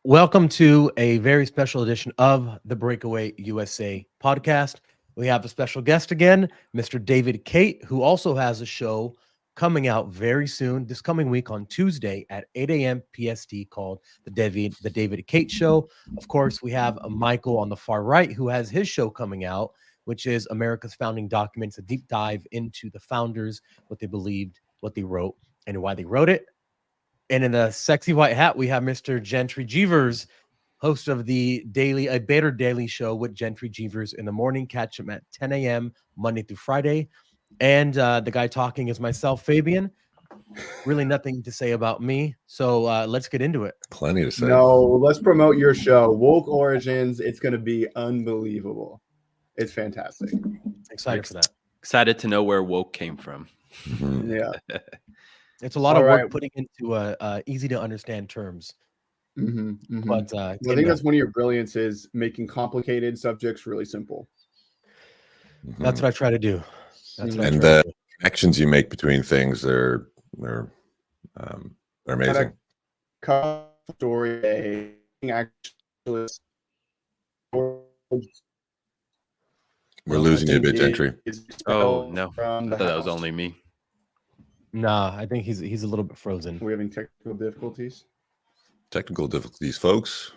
Welcome to a very special edition of the Breakaway USA podcast. We have a special guest again, Mr. David Kate, who also has a show coming out very soon, this coming week on Tuesday at 8 a.m. PST called the David Kate Show. Of course, we have Michael on the far right who has his show coming out, which is America's Founding Documents, a deep dive into the founders, what they believed, what they wrote, and why they wrote it. And in a sexy white hat, we have Mr. Gentry Jeevers, host of the daily, a better daily show with Gentry Jeevers in the morning. Catch him at 10 a.m. Monday through Friday. And the guy talking is myself, Fabian. Really nothing to say about me. So let's get into it. Plenty to say. No, let's promote your show, Woke Origins. It's going to be unbelievable. It's fantastic. Excited for that. Excited to know where woke came from. Yeah. It's a lot of work putting into easy to understand terms. But I think that's one of your brilliances, making complicated subjects really simple. That's what I try to do. And the connections you make between things, they're amazing. Story actually. We're losing you a bit, Gentry. Oh no, I thought that was only me. Nah, I think he's a little bit frozen. We're having technical difficulties. Technical difficulties, folks.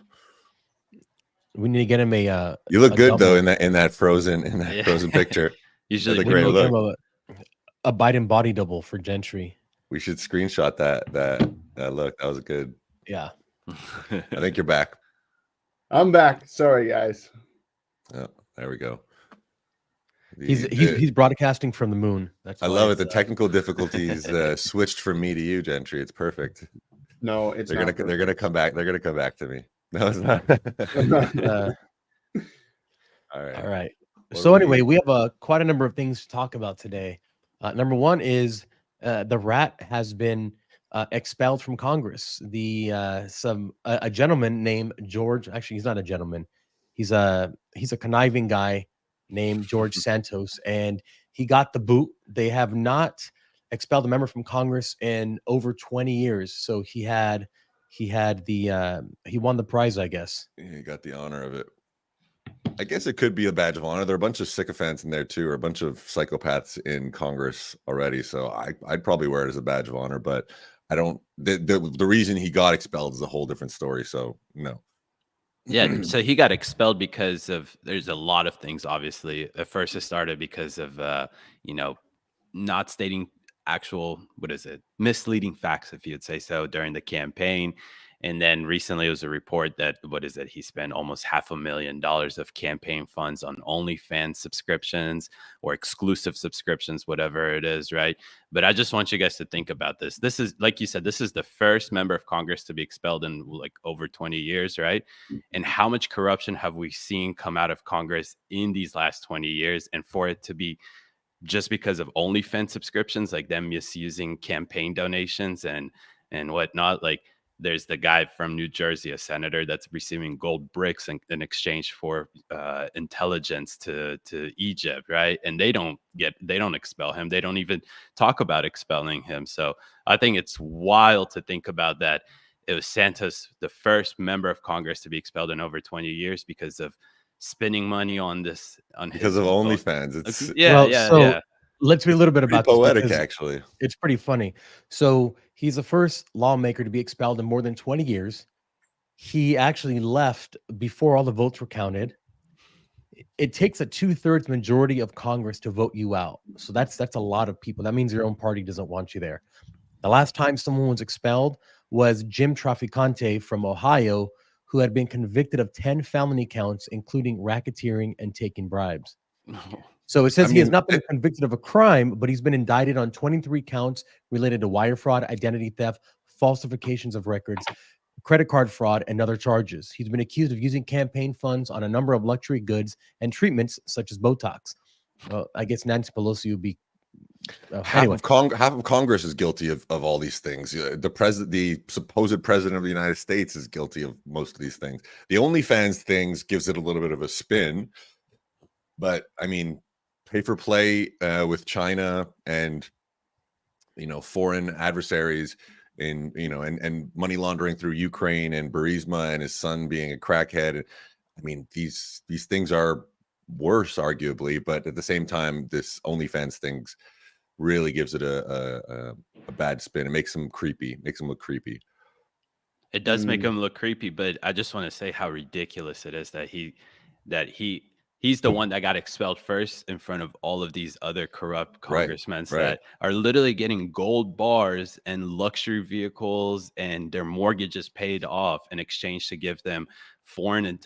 We need to get him a. You look good double. though in that frozen frozen picture. Usually, a great look. A Biden body double for Gentry. We should screenshot that look. That was good. Yeah. I think you're back. I'm back. Sorry, guys. Oh, there we go. He's broadcasting from the moon. I love it. The technical difficulties switched from me to you, Gentry. It's perfect. No, they're gonna come back. They're gonna come back to me. No, it's not. All right. So anyway, we have quite a number of things to talk about today. Number one is the rat has been expelled from Congress. A gentleman named George. Actually, he's not a gentleman. He's a conniving guy named George SANTOS, and he got the boot. They have not expelled a member from Congress in over 20 years. So he won the prize, I guess. He got the honor of it. I guess it could be a badge of honor. There are a bunch of sycophants in there too, or a bunch of psychopaths in Congress already. So I'd probably wear it as a badge of honor, but I don't. The reason he got expelled is a whole different story. So no. Yeah, so he got expelled because there's a lot of things. Obviously, at first it started because of not stating actual misleading facts, if you'd say so, during the campaign. And then recently it was a report that he spent almost $500,000 of campaign funds on OnlyFans subscriptions or exclusive subscriptions, whatever it is, right? But I just want you guys to think about this. This is, like you said, this is the first member of Congress to be expelled in like over 20 years, right? And how much corruption have we seen come out of Congress in these last 20 years? And for it to be just because of OnlyFans subscriptions, like them misusing campaign donations and whatnot, like there's the guy from New Jersey, a senator, that's receiving gold bricks in exchange for intelligence to Egypt, right? And they don't expel him. They don't even talk about expelling him. So I think it's wild to think about that. It was Santos, the first member of Congress to be expelled in over 20 years because of spending money on this. Because of OnlyFans. It's yeah. Let's be a little bit about poetic, actually. It's pretty funny. So he's the first lawmaker to be expelled in more than 20 years. He actually left before all the votes were counted. It takes a 2/3 majority of Congress to vote you out. So that's a lot of people. That means your own party doesn't want you there. The last time someone was expelled was Jim Traficante from Ohio, who had been convicted of 10 felony counts, including racketeering and taking bribes. So it says he has not been convicted of a crime, but he's been indicted on 23 counts related to wire fraud, identity theft, falsifications of records, credit card fraud, and other charges. He's been accused of using campaign funds on a number of luxury goods and treatments such as Botox. I guess Nancy Pelosi would be. Half of Congress is guilty of all these things. The supposed president of the United States is guilty of most of these things. The OnlyFans things gives it a little bit of a spin, but I mean, pay for play with China and foreign adversaries in, you know, and money laundering through Ukraine and Burisma and his son being a crackhead. I mean, these things are worse, arguably, but at the same time, this OnlyFans things really gives it a bad spin. It makes him creepy, makes him look creepy. It does make him look creepy, but I just want to say how ridiculous it is that he's the one that got expelled first in front of all of these other corrupt Right, congressmen right. that are literally getting gold bars and luxury vehicles and their mortgages paid off in exchange to give them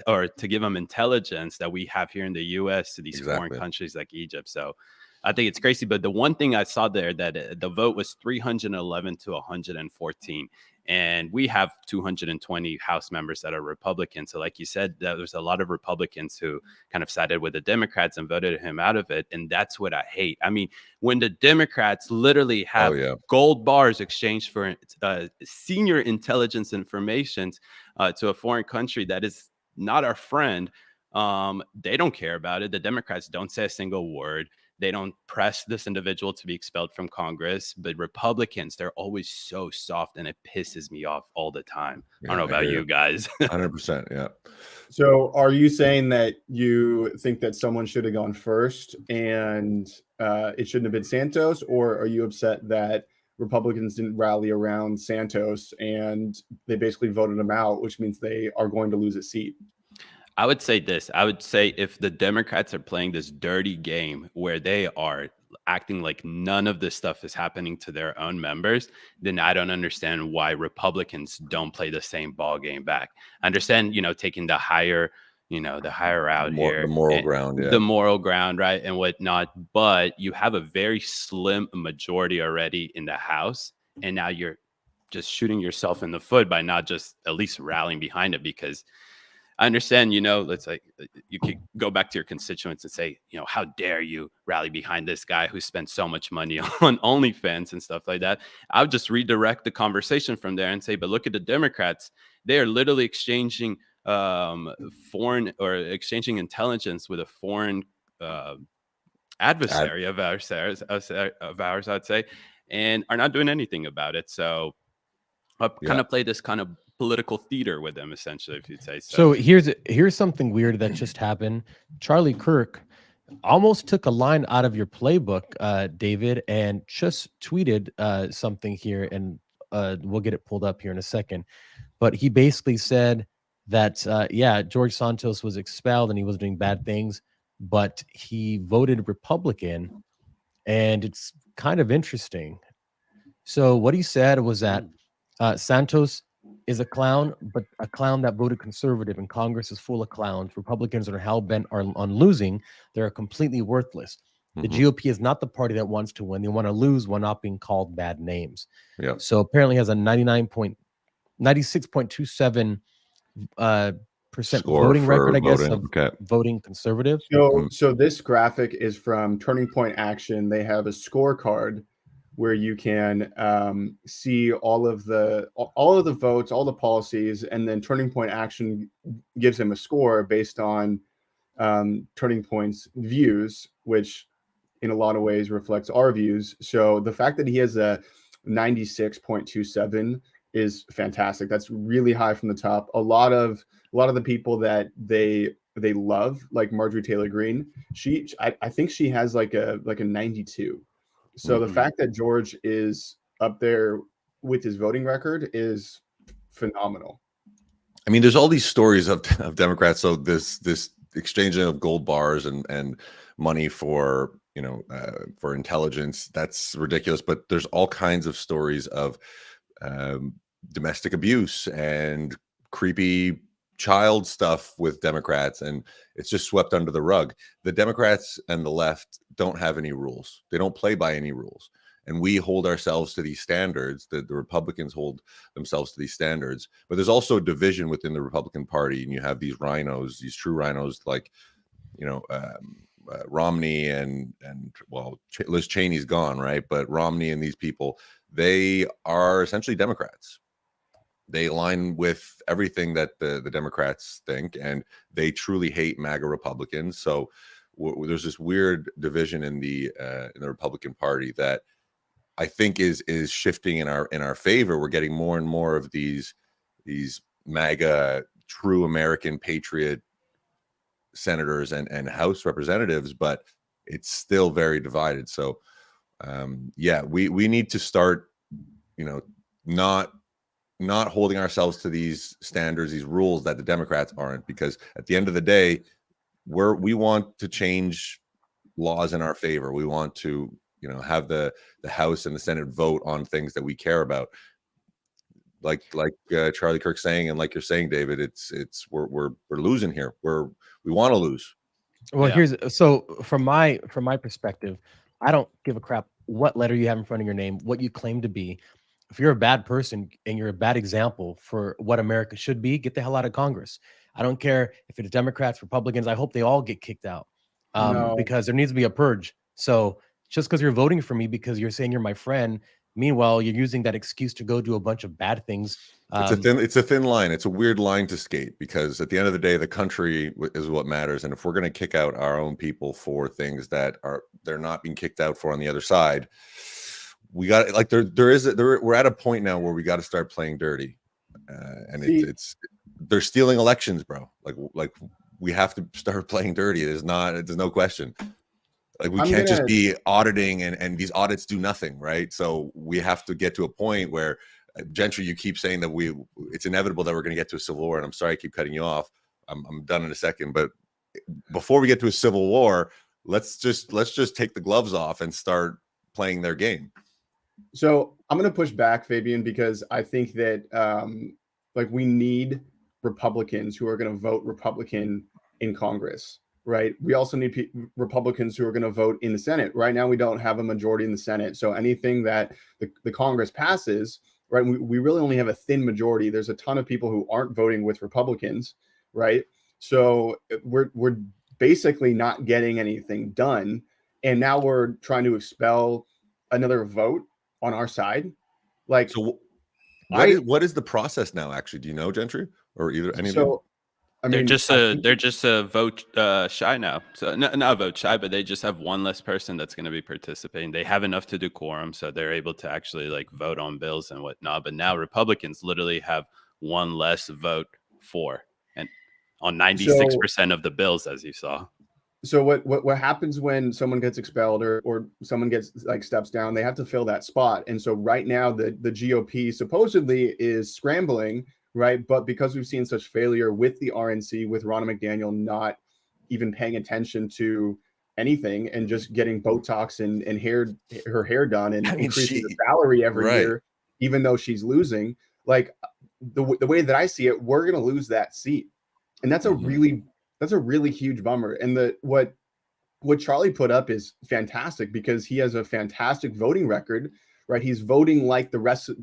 or to give them intelligence that we have here in the US to these foreign Exactly. countries like Egypt. So I think it's crazy. But the one thing I saw there that the vote was 311 to 114. And we have 220 House members that are Republicans. So like you said, there's a lot of Republicans who kind of sided with the Democrats and voted him out of it. And that's what I hate. I mean, when the Democrats literally have gold bars exchanged for senior intelligence information to a foreign country that is not our friend, they don't care about it. The Democrats don't say a single word. They don't press this individual to be expelled from Congress, but Republicans, they're always so soft and it pisses me off all the time. I don't know about you guys. 100%. Yeah. So are you saying that you think that someone should have gone first and it shouldn't have been Santos, or are you upset that Republicans didn't rally around Santos and they basically voted him out, which means they are going to lose a seat? I would say this. I would say if the Democrats are playing this dirty game where they are acting like none of this stuff is happening to their own members, then I don't understand why Republicans don't play the same ball game back. I understand, taking the higher out here, The moral ground, yeah. the moral ground, right, and whatnot. But you have a very slim majority already in the House, and now you're just shooting yourself in the foot by not just at least rallying behind it, because I understand, it's like you could go back to your constituents and say, how dare you rally behind this guy who spent so much money on OnlyFans and stuff like that. I would just redirect the conversation from there and say, but look at the Democrats. They are literally exchanging exchanging intelligence with a foreign adversary of ours, I'd say, and are not doing anything about it. So kind of play this kind of political theater with them, essentially, if you'd say so. So here's something weird that just happened. Charlie Kirk almost took a line out of your playbook, David, and just tweeted something here, and we'll get it pulled up here in a second. But he basically said that George Santos was expelled and he was doing bad things, but he voted Republican, and it's kind of interesting. So what he said was that Santos is a clown, but a clown that voted conservative, and Congress is full of clowns. Republicans are hell-bent on losing. They're completely worthless. The GOP is not the party that wants to win. They want to lose while not being called bad names. Yeah. So apparently has a 96.27% voting record, I guess, of voting conservative. So this graphic is from Turning Point Action. They have a scorecard where you can see all of the votes, all the policies, and then Turning Point Action gives him a score based on Turning Point's views, which in a lot of ways reflects our views. So the fact that he has a 96.27 is fantastic. That's really high from the top. A lot of the people that they love, like Marjorie Taylor Greene, I think she has like a 92. So the fact that George is up there with his voting record is phenomenal. I mean, there's all these stories of Democrats. So this exchanging of gold bars and money for for intelligence, that's ridiculous. But there's all kinds of stories of domestic abuse and creepy child stuff with Democrats, and it's just swept under the rug. The Democrats and the left don't have any rules. They don't play by any rules. And we hold ourselves to these standards. The Republicans hold themselves to these standards. But there's also division within the Republican Party, and you have these rhinos, these true rhinos, like Romney and Liz Cheney's gone, right? But Romney and these people, they are essentially Democrats. They align with everything that the Democrats think, and they truly hate MAGA Republicans. So there's this weird division in the Republican Party that I think is shifting in our favor. We're getting more and more of these MAGA true American patriot senators and House representatives, but it's still very divided. So yeah, we need to start, not holding ourselves to these standards, these rules that the Democrats aren't, because at the end of the day, we want to change laws in our favor. We want to, have the House and the Senate vote on things that we care about. Like Charlie Kirk's saying, and like you're saying, David, we're losing here. We want to lose. Well, Yeah. so from my perspective, I don't give a crap what letter you have in front of your name, what you claim to be. If you're a bad person and you're a bad example for what America should be, get the hell out of Congress. I don't care if it's Democrats, Republicans. I hope they all get kicked out, No. because there needs to be a purge. So just because you're voting for me because you're saying you're my friend, meanwhile you're using that excuse to go do a bunch of bad things. It's a thin line. It's a weird line to skate, because at the end of the day, the country is what matters. And if we're going to kick out our own people for things that they're not being kicked out for on the other side, we got, like, we're at a point now where we got to start playing dirty, and they're stealing elections, bro. Like we have to start playing dirty. There's no question. Like, we can't just be auditing and these audits do nothing, right? So we have to get to a point where, Gentry, you keep saying that it's inevitable that we're going to get to a civil war, and I'm sorry I keep cutting you off. I'm done in a second, but before we get to a civil war, let's just take the gloves off and start playing their game. So I'm going to push back, Fabian, because I think that we need Republicans who are going to vote Republican in Congress, right? We also need Republicans who are going to vote in the Senate. Right now, we don't have a majority in the Senate. So anything that the Congress passes, right, we really only have a thin majority. There's a ton of people who aren't voting with Republicans, right? So we're basically not getting anything done. And now we're trying to expel another vote on our side. Like, so what is the process now, actually? Do you know, Gentry, or any of you? I mean, they're just a vote shy now. So not vote shy, but they just have one less person that's going to be participating. They have enough to do quorum, so they're able to actually vote on bills and whatnot. But now Republicans literally have one less vote for, and on 96% of the bills, as you saw. So what happens when someone gets expelled or someone gets steps down? They have to fill that spot. And so right now the GOP supposedly is scrambling, right? But because we've seen such failure with the RNC, with Ronna McDaniel not even paying attention to anything and just getting Botox and her hair done and increasing the salary every year, even though she's losing, the way that I see it, we're going to lose that seat. And that's a really huge bummer. And what Charlie put up is fantastic, because he has a fantastic voting record, right? He's voting like the rest of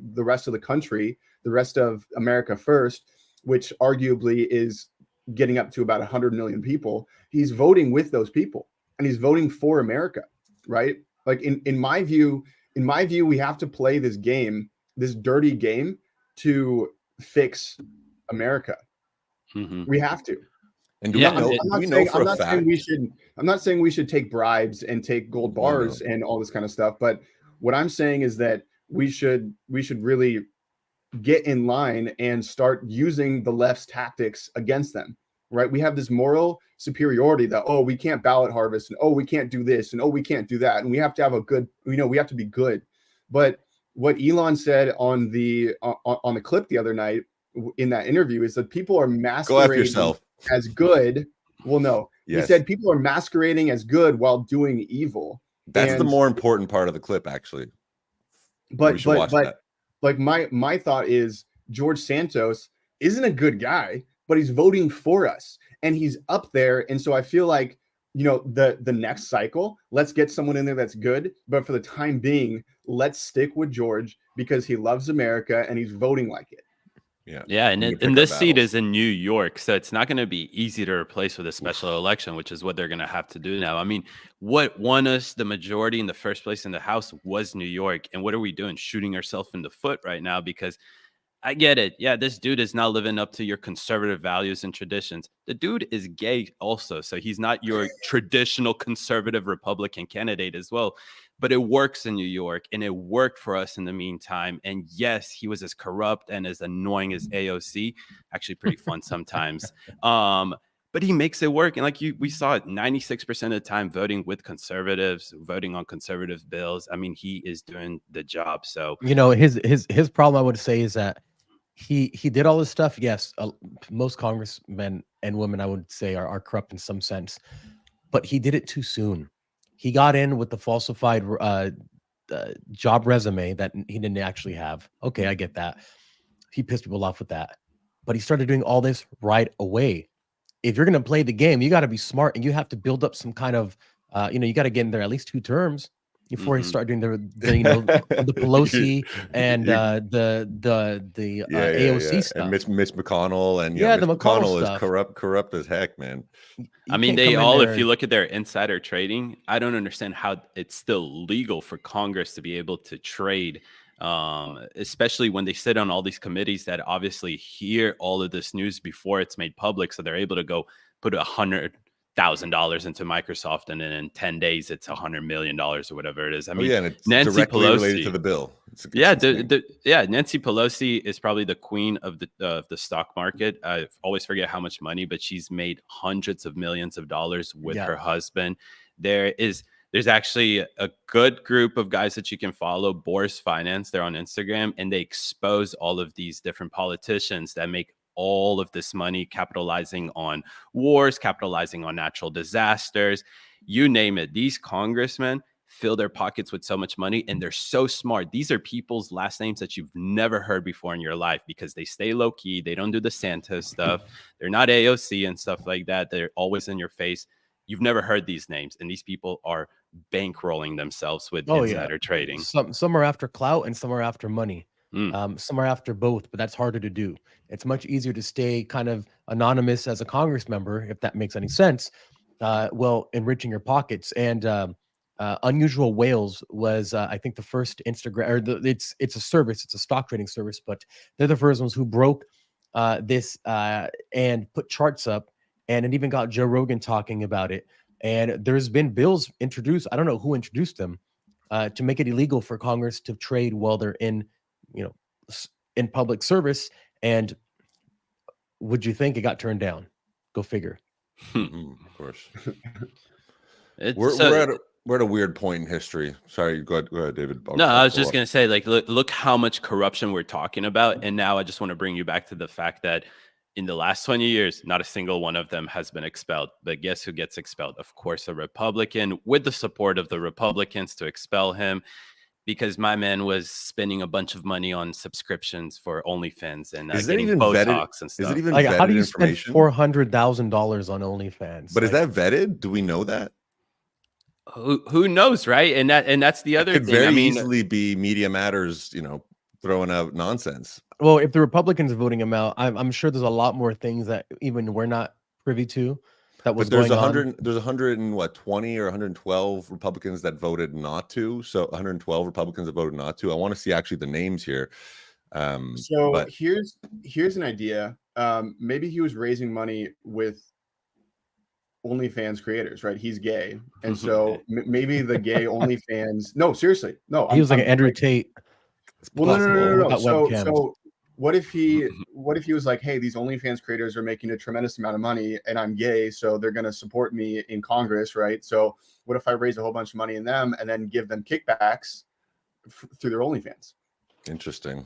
the country, the rest of America First, which arguably is getting up to about 100 million people. He's voting with those people, and he's voting for America, right? Like in my view, we have to play this game, this dirty game, to fix America. Mm-hmm. We have to. And I'm not saying we should take bribes and take gold bars and all this kind of stuff. But what I'm saying is that we should really get in line and start using the left's tactics against them, right? We have this moral superiority that, we can't ballot harvest, and we can't do this, and we can't do that, and we have to have we have to be good. But what Elon said on the clip the other night in that interview is that people are masquerading as good. Well, no, yes. He said people are masquerading as good while doing evil. That's the more important part of the clip, actually. But my thought is George Santos isn't a good guy, but he's voting for us and he's up there. And so I feel like, the next cycle, let's get someone in there that's good. But for the time being, let's stick with George because he loves America and he's voting like it. Yeah, and this seat is in New York, so it's not going to be easy to replace with a special election, which is what they're going to have to do now. I mean, what won us the majority in the first place in the House was New York, and what are we doing? Shooting ourselves in the foot right now, because I get it. Yeah, this dude is not living up to your conservative values and traditions. The dude is gay also, so he's not your traditional conservative Republican candidate as well. but it works in New York, and it worked for us in the meantime. And yes, he was as corrupt and as annoying as AOC, actually pretty fun sometimes. But he makes it work. And like we saw it 96% of the time voting with conservatives, voting on conservative bills. I mean, he is doing the job. So, You know, his problem, I would say, is that he did all this stuff. Yes, most congressmen and women, I would say, are corrupt in some sense, but he did it too soon. He got in with the falsified job resume that he didn't actually have. Okay, I get that. He pissed people off with that, but he started doing all this right away. If you're going to play the game, you got to be smart, and you have to build up some kind of, you got to get in there at least 2 terms before you start doing the the Pelosi and the AOC stuff. And Mitch McConnell and the Mitch McConnell is stuff. corrupt as heck, man. I mean, they all, if you look at their insider trading, I don't understand how it's still legal for Congress to be able to trade, especially when they sit on all these committees that obviously hear all of this news before it's made public. So they're able to go put $100,000 into Microsoft, and then in 10 days, it's $100 million or whatever it is. I mean, and it's Nancy directly Pelosi, related to the bill. Nancy Pelosi is probably the queen of the stock market. I always forget how much money, but she's made hundreds of millions of dollars with her husband. There's actually a good group of guys that you can follow, Boris Finance. They're on Instagram, and they expose all of these different politicians that make all of this money capitalizing on wars, capitalizing on natural disasters, you name it. These congressmen fill their pockets with so much money, and they're so smart. These are people's last names that you've never heard before in your life because they stay low key. They don't do the SANTOS stuff. They're not AOC and stuff like that. They're always in your face. You've never heard these names, and these people are bankrolling themselves with insider trading. Some are after clout and some are after money. Some are after both, but that's harder to do. It's much easier to stay kind of anonymous as a Congress member, if that makes any sense, while enriching your pockets. And Unusual Whales was, I think, the first Instagram, or it's a service, it's a stock trading service, but they're the first ones who broke this and put charts up, and it even got Joe Rogan talking about it. And there's been bills introduced, I don't know who introduced them, to make it illegal for Congress to trade while they're in public service. And would you think it got turned down? Go figure. Of course. We're at a weird point in history. Sorry, go ahead, David. I was just going to say, like, look how much corruption we're talking about. And now I just want to bring you back to the fact that in the last 20 years, not a single one of them has been expelled. But guess who gets expelled? Of course, a Republican, with the support of the Republicans to expel him, because my man was spending a bunch of money on subscriptions for OnlyFans and getting Botox and stuff. Is it even like, vetted how do you spend $400,000 on OnlyFans? But is that vetted? Do we know that? Who knows, right? And that's the other thing. It could very easily be Media Matters, throwing out nonsense. Well, if the Republicans are voting him out, I'm sure there's a lot more things that even we're not privy to. There's 120 or 112 Republicans that voted not to. So 112 Republicans that voted not to. I want to see actually the names here. Here's an idea. Maybe he was raising money with OnlyFans creators, right? He's gay, and so maybe the gay OnlyFans. No, seriously, no. He was like Andrew Tate. Well, no. So what if he was like, hey, these OnlyFans creators are making a tremendous amount of money, and I'm gay, so they're going to support me in Congress, right? So what if I raise a whole bunch of money in them and then give them kickbacks through their OnlyFans? Interesting.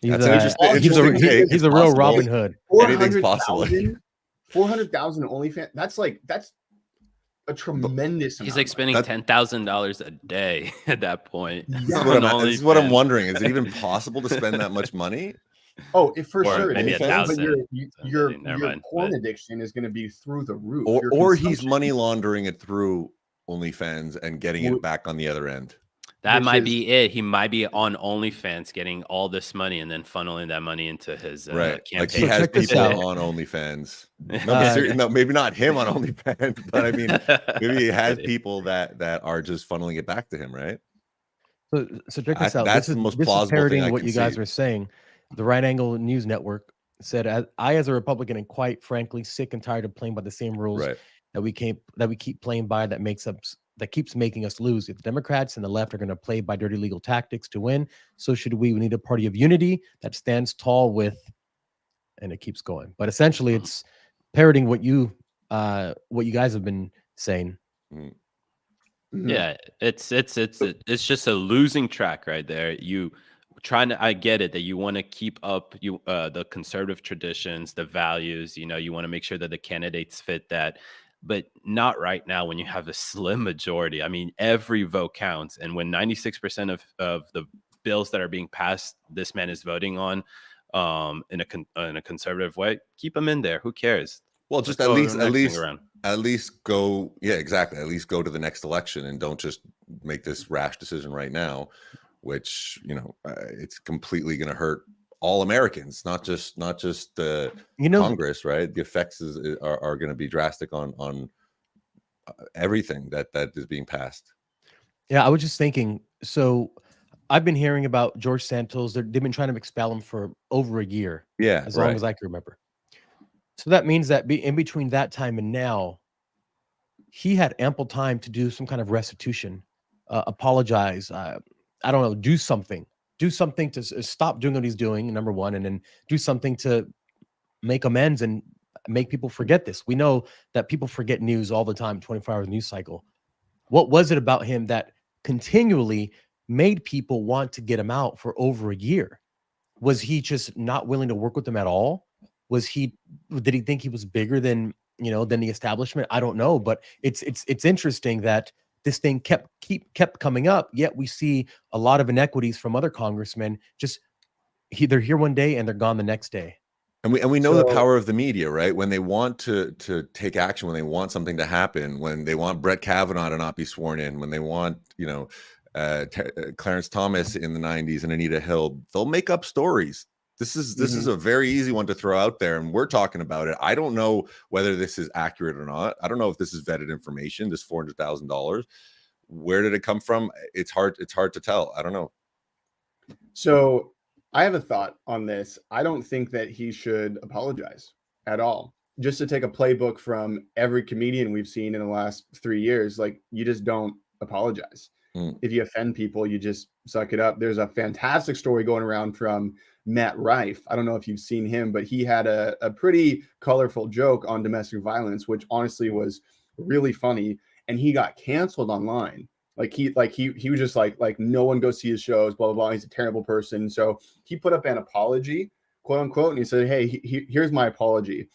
He's a real Robin Hood. Anything's possible. 400,000 OnlyFans. That's a tremendous amount. He's like spending $10,000 a day at that point. This is what I'm wondering. Is it even possible to spend that much money? Oh, for sure. Maybe 1,000. Your porn addiction is going to be through the roof. Or he's money laundering it through OnlyFans and getting it back on the other end. That might be it. He might be on OnlyFans getting all this money and then funneling that money into his campaign. Like he has people on OnlyFans. No, maybe not him on OnlyFans, but I mean, maybe he has people that are just funneling it back to him, right? So check this out. That's the most plausible thing. What you guys were saying. The Right Angle News Network said, "I, as a Republican, am quite frankly sick and tired of playing by the same rules that we keep playing by. That makes that keeps making us lose. If the Democrats and the left are going to play by dirty legal tactics to win, so should we. We need a party of unity that stands tall with, and it keeps going. But essentially, it's parroting what you guys have been saying. Yeah, it's just a losing track right there. You trying to, I get it that you want to keep up the conservative traditions, the values, you want to make sure that the candidates fit that, but not right now when you have a slim majority. I mean, every vote counts, and when 96% of the bills that are being passed, this man is voting on in a conservative way, keep him in there. Who cares? Well, just Let's at go least next thing around. at least go, yeah, exactly. At least go to the next election and don't just make this rash decision right now, which it's completely going to hurt all Americans, not just the Congress, right? The effects are going to be drastic on everything that is being passed. Yeah, I was just thinking. So I've been hearing about George Santos. They've been trying to expel him for over a year. Yeah, as long as I can remember. So that means that in between that time and now, he had ample time to do some kind of restitution, apologize. I don't know, do something to stop doing what he's doing, number one, and then do something to make amends and make people forget this. We know that people forget news all the time, 24-hour news cycle. What was it about him that continually made people want to get him out for over a year? Was he just not willing to work with them at all? Did he think he was bigger than the establishment? I don't know, but it's interesting that this thing kept coming up, yet we see a lot of inequities from other congressmen. They're here one day and they're gone the next day. And we know the power of the media, right? When they want to take action, when they want something to happen, when they want Brett Kavanaugh to not be sworn in, when they want Clarence Thomas in the 90s and Anita Hill, they'll make up stories. This is a very easy one to throw out there, and we're talking about it. I don't know whether this is accurate or not. I don't know if this is vetted information. This $400,000, where did it come from? It's hard to tell. I don't know. So I have a thought on this. I don't think that he should apologize at all. Just to take a playbook from every comedian we've seen in the last 3 years, like, you just don't apologize. If you offend people, you just suck it up. There's a fantastic story going around from Matt Rife. I don't know if you've seen him, but he had a pretty colorful joke on domestic violence, which honestly was really funny. And he got canceled online. He was just like no one goes see his shows, blah, blah, blah. He's a terrible person. So he put up an apology, quote unquote. And he said, hey, here's my apology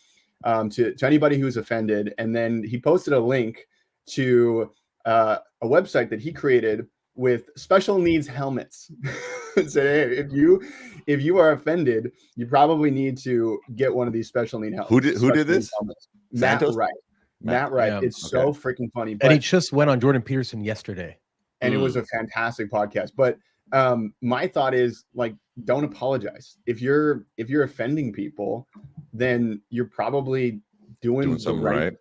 to anybody who's offended. And then he posted a link to a website that he created with special needs helmets. So hey, if you are offended, you probably need to get one of these special need helmets. Who did this? Matt Rife. Matt Rife. Yeah. It's so freaking funny. And he just went on Jordan Peterson yesterday. And it was a fantastic podcast. But my thought is, like, don't apologize. If you're offending people, then you're probably doing something right.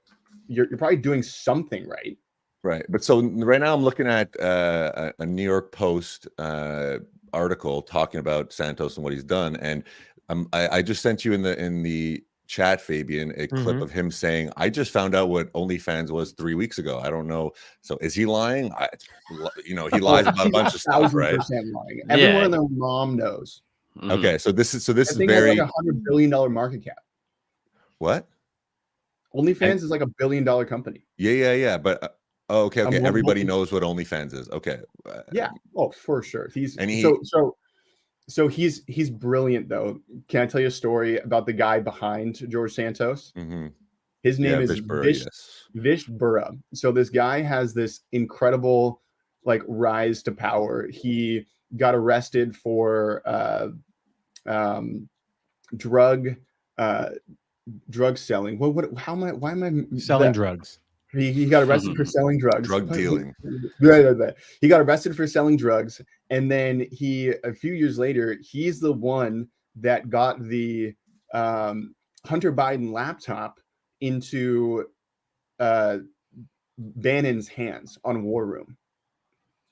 You're probably doing something right. Right. But so right now I'm looking at a New York Post article talking about Santos and what he's done. And I just sent you in the chat, Fabian, a clip of him saying, I just found out what OnlyFans was 3 weeks ago. I don't know. So is he lying? He lies about a bunch of stuff, right? Lying. Everyone and their mom knows. Okay. So this is very like $100 billion market cap. What? OnlyFans is like $1 billion company. Yeah. But okay. Everybody knows what OnlyFans is. Okay. Yeah. Oh, for sure. So he's brilliant, though. Can I tell you a story about the guy behind George Santos? His name is Vish Burra. So this guy has this incredible rise to power. He got arrested for drug selling. Why am I selling drugs? He got arrested for selling drugs. Drug dealing. He got arrested for selling drugs. And then a few years later, he's the one that got the Hunter Biden laptop into Bannon's hands on War Room.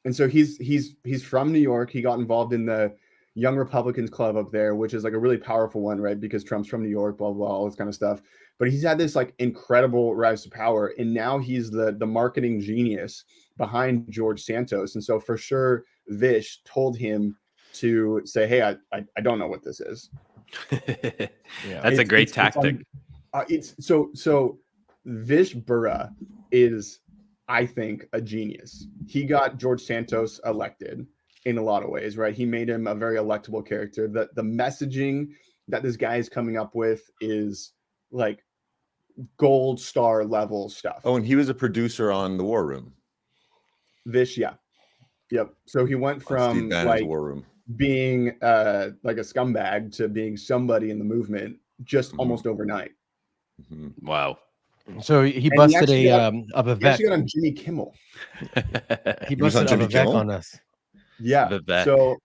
And so he's from New York. He got involved in the Young Republicans Club up there, which is a really powerful one, right? Because Trump's from New York, blah, blah, all this kind of stuff. But he's had this incredible rise to power. And now he's the marketing genius behind George Santos. And so for sure, Vish told him to say, hey, I don't know what this is. Yeah. That's a great tactic. So Vish Burra is, I think, a genius. He got George Santos elected in a lot of ways, right? He made him a very electable character. The messaging that this guy is coming up with is like gold star level stuff. Oh, and he was a producer on The War Room. Vish, yeah. Yep. So he went from Steve Bannon's like War Room. being like a scumbag to being somebody in the movement just almost overnight. Wow. So he And busted he a He Vivek. actually got on Jimmy Kimmel. He was on busted a Jimmy Vivek Kimmel? on us. Yeah. Vivek. So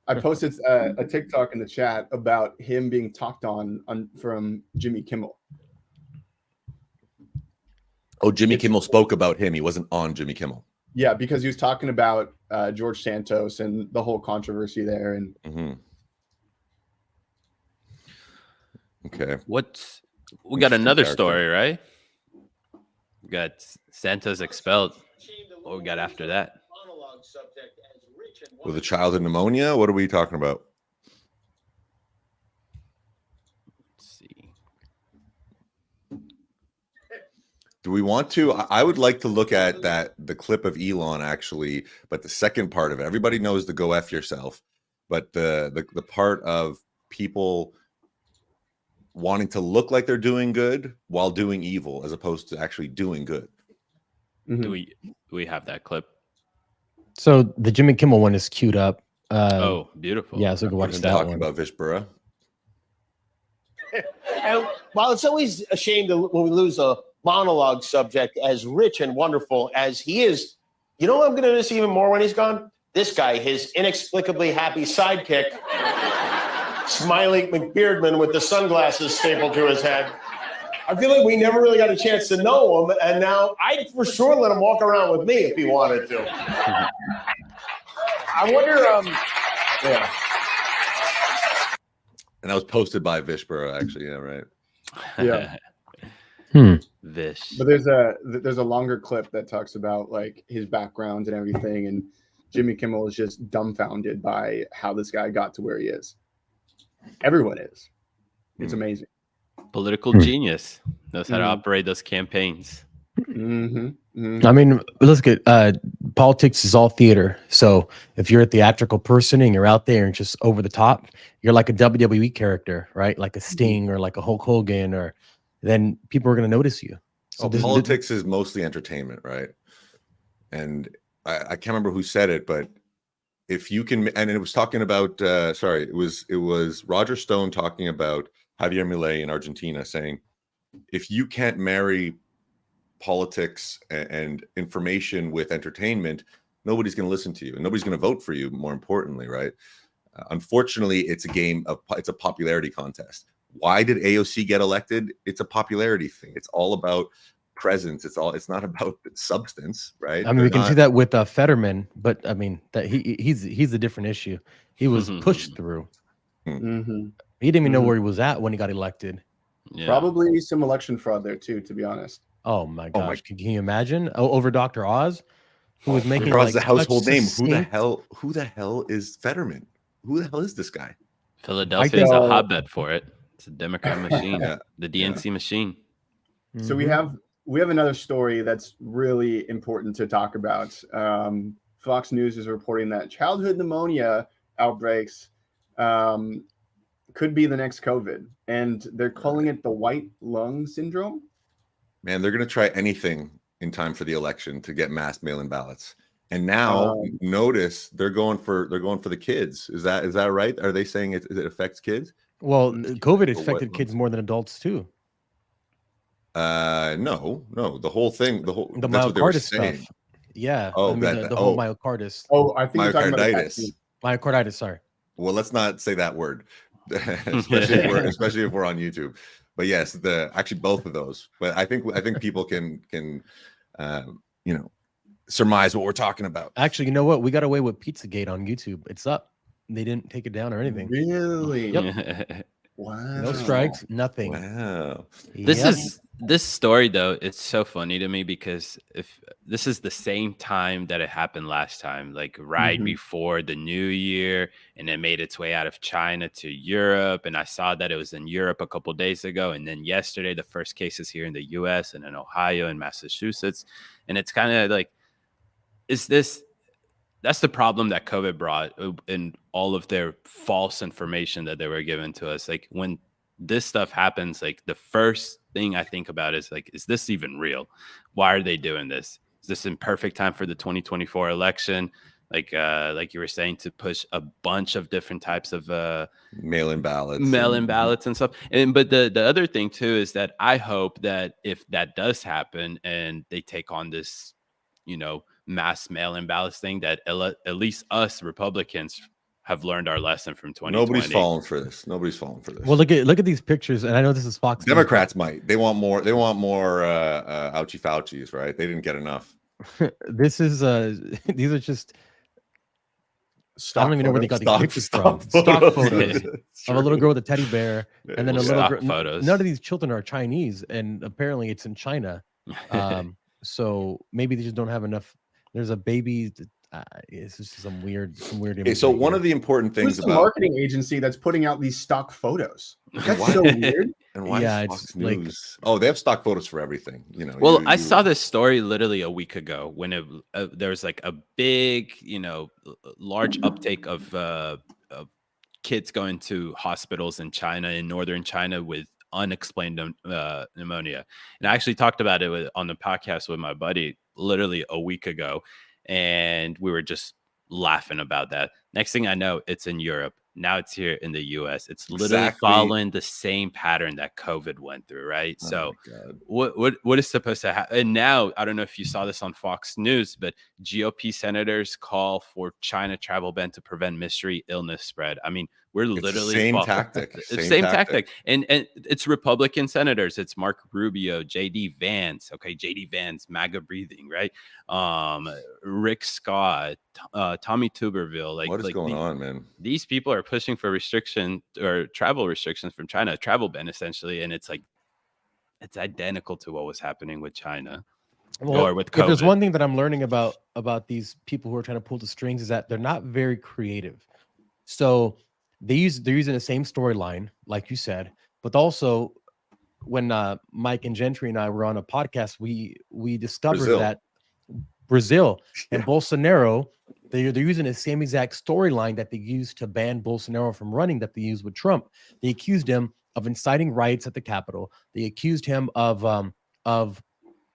I posted a TikTok in the chat about him being talked on from Jimmy Kimmel. Oh, Jimmy Kimmel spoke about him. He wasn't on Jimmy Kimmel. Yeah, because he was talking about George Santos and the whole controversy there. And Okay. We got another story, right? We got Santos expelled. What we got after that? With a childhood pneumonia? What are we talking about? Let's see. Do we want to? I would like to look at the clip of Elon actually, but the second part of it, everybody knows the go F yourself, but the part of people wanting to look like they're doing good while doing evil as opposed to actually doing good. Do we have that clip? So the Jimmy Kimmel one is queued up. Oh, beautiful. Yeah, so we can watch We've been that talking one. about Vish Burra. And while it's always a shame when we lose a monologue subject as rich and wonderful as he is, you know what I'm going to miss even more when he's gone? This guy, his inexplicably happy sidekick, Smiley McBeardman with the sunglasses stapled to his head. I feel like we never really got a chance to know him, and now I'd for sure let him walk around with me if he wanted to. I wonder, yeah. And that was posted by Vish Burra, actually. Yeah, right. Yeah. Vish. But there's a longer clip that talks about like his background and everything, and Jimmy Kimmel is just dumbfounded by how this guy got to where he is. Everyone is. It's amazing. Political genius. Knows how to operate those campaigns. I mean, let's get politics is all theater. So if you're a theatrical person and you're out there and just over the top, you're like a WWE character, right? Like a Sting or like a Hulk Hogan, or then people are going to notice you. So Politics is mostly entertainment, right? And I can't remember who said it, but if you can, and it was talking about, it was Roger Stone talking about Javier Milei in Argentina, saying, if you can't marry politics and information with entertainment, nobody's going to listen to you and nobody's going to vote for you, more importantly, right? Unfortunately, it's a popularity contest. Why did AOC get elected? It's a popularity thing. It's all about presence. It's not about substance, right? I mean, we can see that with Fetterman, but I mean that he's a different issue. He was pushed through. He didn't even know where he was at when he got elected. Yeah. Probably some election fraud there too, to be honest. Oh my gosh! Can you imagine over Dr. Oz, who was making like the household name? succinct... Who the hell is Fetterman? Who the hell is this guy? Philadelphia is a hotbed for it. It's a Democrat machine, the DNC machine. So we have another story that's really important to talk about. Fox News is reporting that childhood pneumonia outbreaks could be the next COVID, and they're calling it the white lung syndrome. Man, they're going to try anything in time for the election to get mass mail-in ballots. And now, notice they're going for the kids. Is that right? Are they saying it affects kids? Well, COVID affected kids more than adults too. No. The whole thing, the that's what they were myocarditis saying. stuff. Yeah. Oh, I mean, the whole myocarditis. Oh, I think you're talking about myocarditis. Myocarditis. Sorry. Well, let's not say that word, especially if we're on YouTube. But yes, actually both of those. But I think people can surmise what we're talking about. Actually, you know what? We got away with Pizzagate on YouTube. It's up. They didn't take it down or anything. Really? Yep. Wow. No strikes. Nothing. Wow. This This story, though, it's so funny to me because if this is the same time that it happened last time, like right Mhm. before the new year, and it made its way out of China to Europe. And I saw that it was in Europe a couple days ago. And then yesterday, the first cases here in the US and in Ohio and Massachusetts. And it's kind of like, is this that's the problem that COVID brought in all of their false information that they were given to us. Like when this stuff happens, like the first thing I think about is like, is this even real? Why are they doing this? Is this in perfect time for the 2024 election? Like you were saying, to push a bunch of different types of Mail-in ballots. mail-in ballots and stuff. And but the other thing too is that I hope that if that does happen and they take on this, mass mail-in ballots thing, that at least us Republicans have learned our lesson from 2020. Nobody's falling for this. Nobody's falling for this. Well, look at these pictures, and I know this is Fox News, Democrats might. They want more. They want more ouchie Fauci's, right? They didn't get enough. This is these are just I don't even know where they got these pictures from. Stock Stock photos. photos of a little girl with a teddy bear, and then a little Stock girl. photos. None of these children are Chinese, and apparently it's in China. So maybe they just don't have enough. There's a baby. It's just some weird. Okay, so one of the important Who's things the about marketing agency that's putting out these stock photos? That's Why? so weird. and why Yeah, is it's Fox like- News? Oh, they have stock photos for everything. Well, I saw this story literally a week ago when there was like a big, large uptake of kids going to hospitals in China, in northern China, with unexplained pneumonia. And I actually talked about it on the podcast with my buddy literally a week ago, and we were just laughing about that. Next thing I know, it's in Europe. Now it's here in the US. It's literally Exactly. following the same pattern that COVID went through, right? Oh So my God. what is supposed to happen? And now, I don't know if you saw this on Fox News, but GOP senators call for China travel ban to prevent mystery illness spread. I mean, we're It's the literally same tactic. Same tactic. And it's Republican senators. It's Mark Rubio, JD Vance. Okay, JD Vance, MAGA breathing, right? Rick Scott, Tommy Tuberville. What is going on, man? These people are pushing for restriction or travel restrictions from China, a travel ban essentially, and it's like it's identical to what was happening with China or with COVID. If there's one thing that I'm learning about these people who are trying to pull the strings, is that they're not very creative. So they're using the same storyline, like you said, but also when Mike and Gentry and I were on a podcast, we discovered that Brazil and Bolsonaro, they're using the same exact storyline that they used to ban Bolsonaro from running, that they used with Trump. They accused him of inciting riots at the Capitol. They accused him of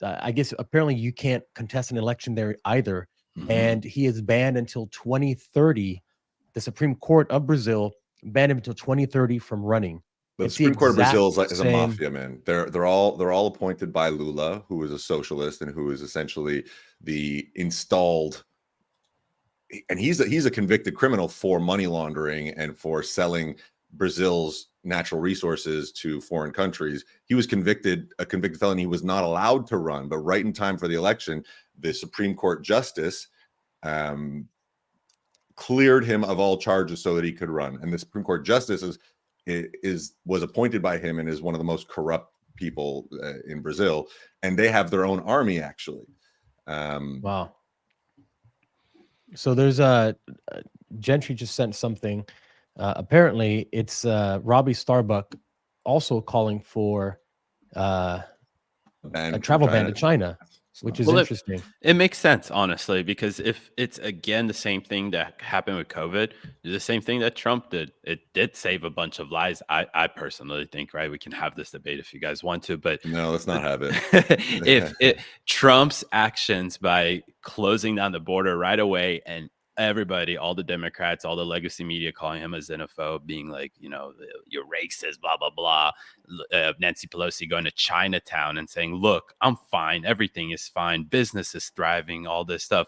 I guess apparently you can't contest an election there either. Mhm. And he is banned until 2030. The Supreme Court of Brazil banned him until 2030 from running. The It's the Supreme Court of Brazil exact is a same- mafia, man. They're all appointed by Lula, who is a socialist and who is essentially the installed. And he's a convicted criminal for money laundering and for selling Brazil's natural resources to foreign countries. He was a convicted felon. He was not allowed to run, but right in time for the election, the Supreme Court justice cleared him of all charges so that he could run. And the Supreme Court justice was appointed by him and is one of the most corrupt people in Brazil. And they have their own army, actually. Wow. So there's Gentry just sent something. Apparently, it's Robbie Starbuck also calling for a travel ban to China, which is interesting. It makes sense, honestly, because if it's again the same thing that happened with COVID, the same thing that Trump did, it did save a bunch of lives. I personally think, right? We can have this debate if you guys want to, but no, let's not have it. if Trump's actions by closing down the border right away, and everybody, all the Democrats, all the legacy media calling him a xenophobe, being like, you're racist, blah, blah, blah. Nancy Pelosi going to Chinatown and saying, look, I'm fine. Everything is fine. Business is thriving, all this stuff.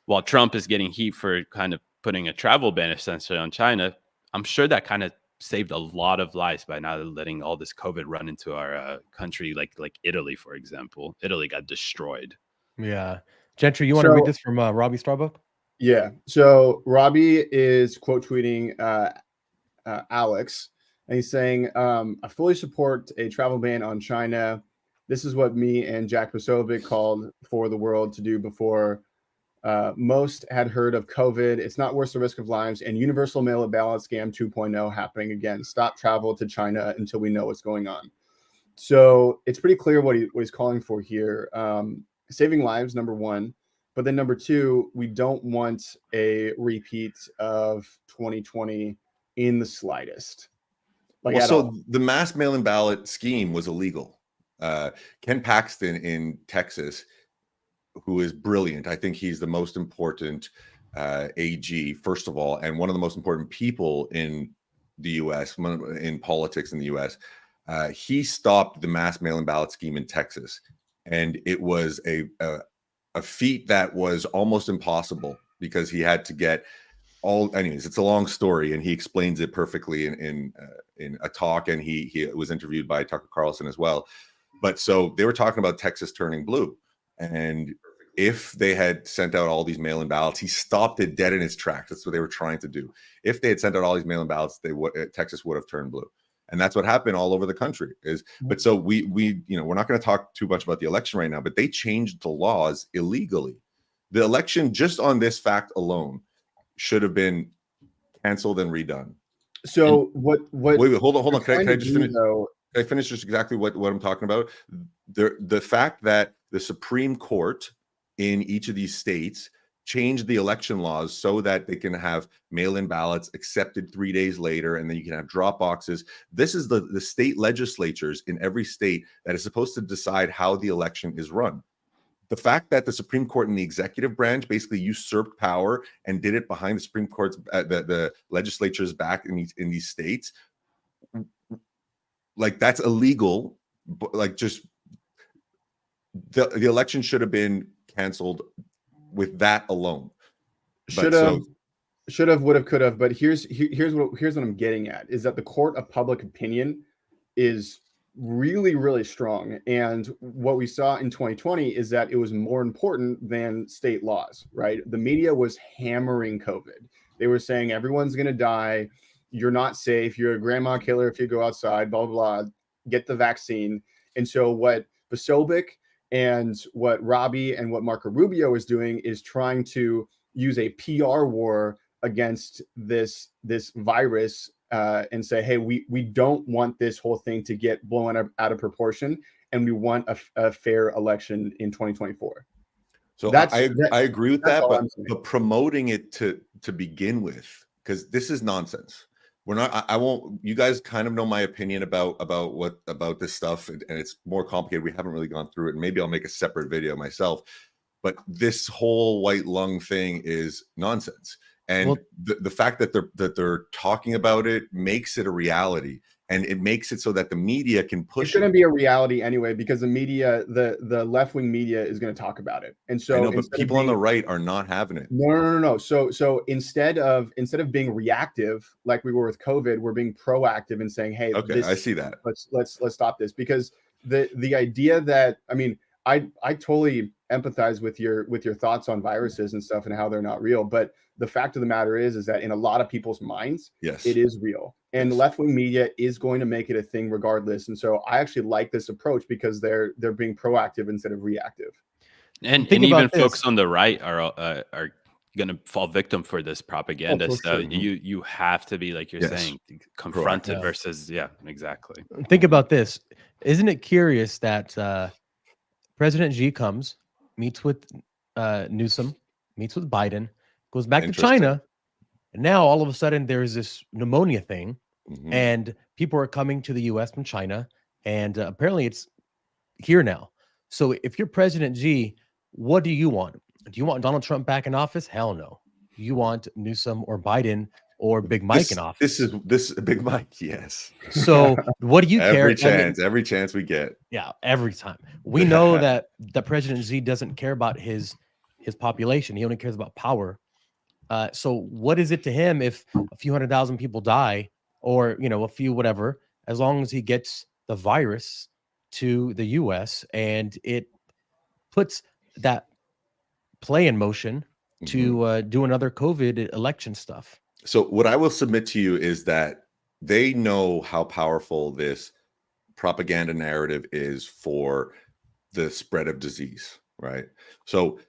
While Trump is getting heat for kind of putting a travel ban essentially on China, I'm sure that kind of saved a lot of lives by not letting all this COVID run into our country, like Italy, for example. Italy got destroyed. Yeah. Gentry, you want to read this from Robbie Starbuck? Yeah. So Robbie is quote tweeting Alex, and he's saying, I fully support a travel ban on China. This is what me and Jack Posobiec called for the world to do before most had heard of COVID. It's not worth the risk of lives, and universal mail-in-ballot scam 2.0 happening again. Stop travel to China until we know what's going on. So it's pretty clear what he's calling for here. Saving lives, number one. But then number two, we don't want a repeat of 2020 in the slightest. Well, so the mass mail-in ballot scheme was illegal. Ken Paxton in Texas, who is brilliant. I think he's the most important AG, first of all, and one of the most important people in the U.S., in politics in the U.S. He stopped the mass mail-in ballot scheme in Texas, and it was a feat that was almost impossible because he had to get all. Anyways, it's a long story, and he explains it perfectly in a talk, and he was interviewed by Tucker Carlson as well. But so they were talking about Texas turning blue, and if they had sent out all these mail-in ballots, he stopped it dead in its tracks. That's what they were trying to do. If they had sent out all these mail-in ballots, Texas would have turned blue, and that's what happened all over the country. But so we're not going to talk too much about the election right now. But they changed the laws illegally. The election, just on this fact alone, should have been canceled and redone. So what? Wait, hold on. Can I just finish? I finish just exactly what I'm talking about. The fact that the Supreme Court in each of these states changed the election laws so that they can have mail-in ballots accepted 3 days later, and then you can have drop boxes. This is the state legislatures in every state that is supposed to decide how the election is run. The fact that the Supreme Court and the executive branch basically usurped power and did it behind the Supreme Court's the legislature's back in these states, like, that's illegal. Like, just the election should have been canceled with that alone. Should have, would have, could have. But here's what I'm getting at is that the court of public opinion is really, really strong. And what we saw in 2020 is that it was more important than state laws, right? The media was hammering COVID. They were saying everyone's going to die. You're not safe. You're a grandma killer if you go outside, blah, blah, blah. Get the vaccine. And so what Posobiec and what Robbie and what Marco Rubio is doing is trying to use a PR war against this virus and say, hey, we don't want this whole thing to get blown out of proportion, and we want a fair election in 2024. So I agree with that, but promoting it to begin with, because this is nonsense. We're not. I won't. You guys kind of know my opinion about this stuff, and it's more complicated. We haven't really gone through it, and maybe I'll make a separate video myself. But this whole white lung thing is nonsense, and the fact that they're talking about it makes it a reality, and it makes it so that the media can push. It's going to be a reality anyway, because the media, the left wing media, is going to talk about it, and so I know, but people on the right are not having it. No. So instead of being reactive like we were with COVID, we're being proactive and saying, hey, okay, I see that. Let's stop this, because the idea that, I mean, I totally empathize with your thoughts on viruses and stuff and how they're not real, but the fact of the matter is that in a lot of people's minds, yes, it is real, and left-wing media is going to make it a thing regardless. And so I actually like this approach because they're being proactive instead of reactive. And even folks on the right are going to fall victim for this propaganda. So sure. you have to be, like you're saying, confronted versus exactly. Think about this. Isn't it curious that President Xi comes, meets with Newsom, meets with Biden, goes back to China, and now all of a sudden there's this pneumonia thing, and people are coming to the U.S. from China, and apparently it's here now. So if you're President Xi, what do you want? Do you want Donald Trump back in office? Hell no. You want Newsom or Biden or Big Mike in office. This Big Mike, yes. So what do you care? Every chance we get. Yeah, every time. We know that President Xi doesn't care about his population. He only cares about power. So what is it to him if a few 100,000 people die, or a few whatever, as long as he gets the virus to the U.S. and it puts that play in motion to do another COVID election stuff. So what I will submit to you is that they know how powerful this propaganda narrative is for the spread of disease, right? So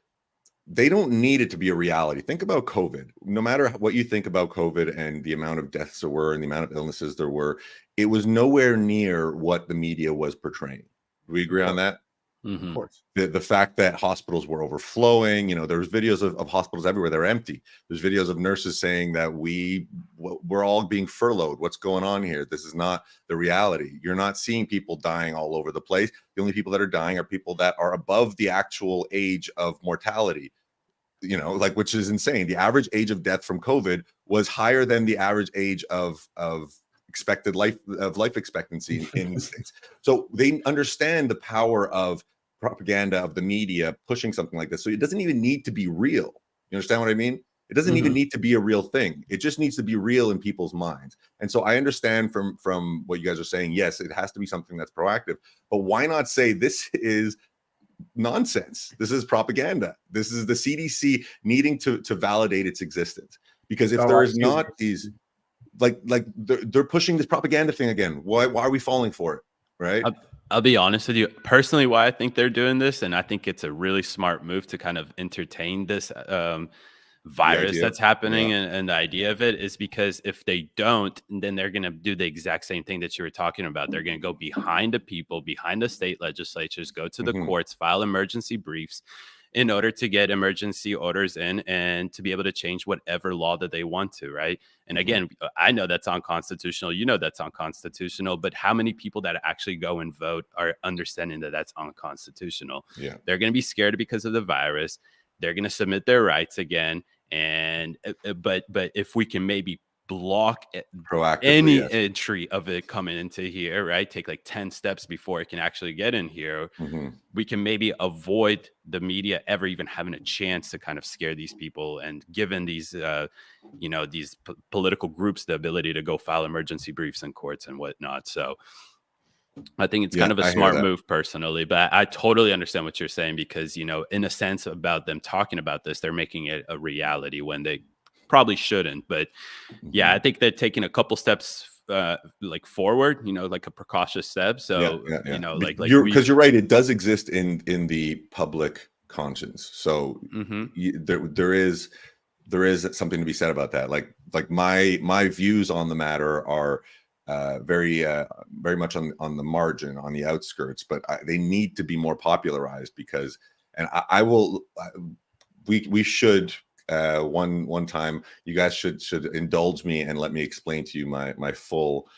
they don't need it to be a reality. Think about COVID. No matter what you think about COVID and the amount of deaths there were and the amount of illnesses there were, it was nowhere near what the media was portraying. Do we agree on that? Of course. The fact that hospitals were overflowing, there's videos of hospitals everywhere. They're empty. There's videos of nurses saying that we're all being furloughed. What's going on here? This is not the reality. You're not seeing people dying all over the place. The only people that are dying are people that are above the actual age of mortality, which is insane. The average age of death from COVID was higher than the average age of expected life expectancy in the States. So they understand the power of propaganda of the media pushing something like this. So it doesn't even need to be real. You understand what I mean? It doesn't even need to be a real thing. It just needs to be real in people's minds. And so I understand from what you guys are saying, yes, it has to be something that's proactive, but why not say this is nonsense? This is propaganda. This is the CDC needing to validate its existence. Because if there is not these, they're pushing this propaganda thing again. Why are we falling for it? Right. I'll be honest with you. Personally, why I think they're doing this, and I think it's a really smart move to kind of entertain this virus that's happening, and the idea of it is because if they don't, then they're going to do the exact same thing that you were talking about. They're going to go behind the people, behind the state legislatures, go to the courts, file emergency briefs in order to get emergency orders in and to be able to change whatever law that they want to, right? And again, I know that's unconstitutional. That's unconstitutional. But how many people that actually go and vote are understanding that that's unconstitutional? Yeah. They're going to be scared because of the virus. They're going to submit their rights again. And but if we can maybe block any entry of it coming into here, right? Take like 10 steps before it can actually get in here. We can maybe avoid the media ever even having a chance to kind of scare these people, and given these, these political groups the ability to go file emergency briefs in courts and whatnot. So I think it's kind of a smart move personally, but I totally understand what you're saying because, in a sense about them talking about this, they're making it a reality when they probably shouldn't. But yeah, I think they're taking a couple steps forward, like a precautious step. So, because you're right. It does exist in the public conscience. So there is something to be said about that. Like my views on the matter are very much on the margin, on the outskirts, but they need to be more popularized because, and we should, one time you guys should indulge me and let me explain to you my full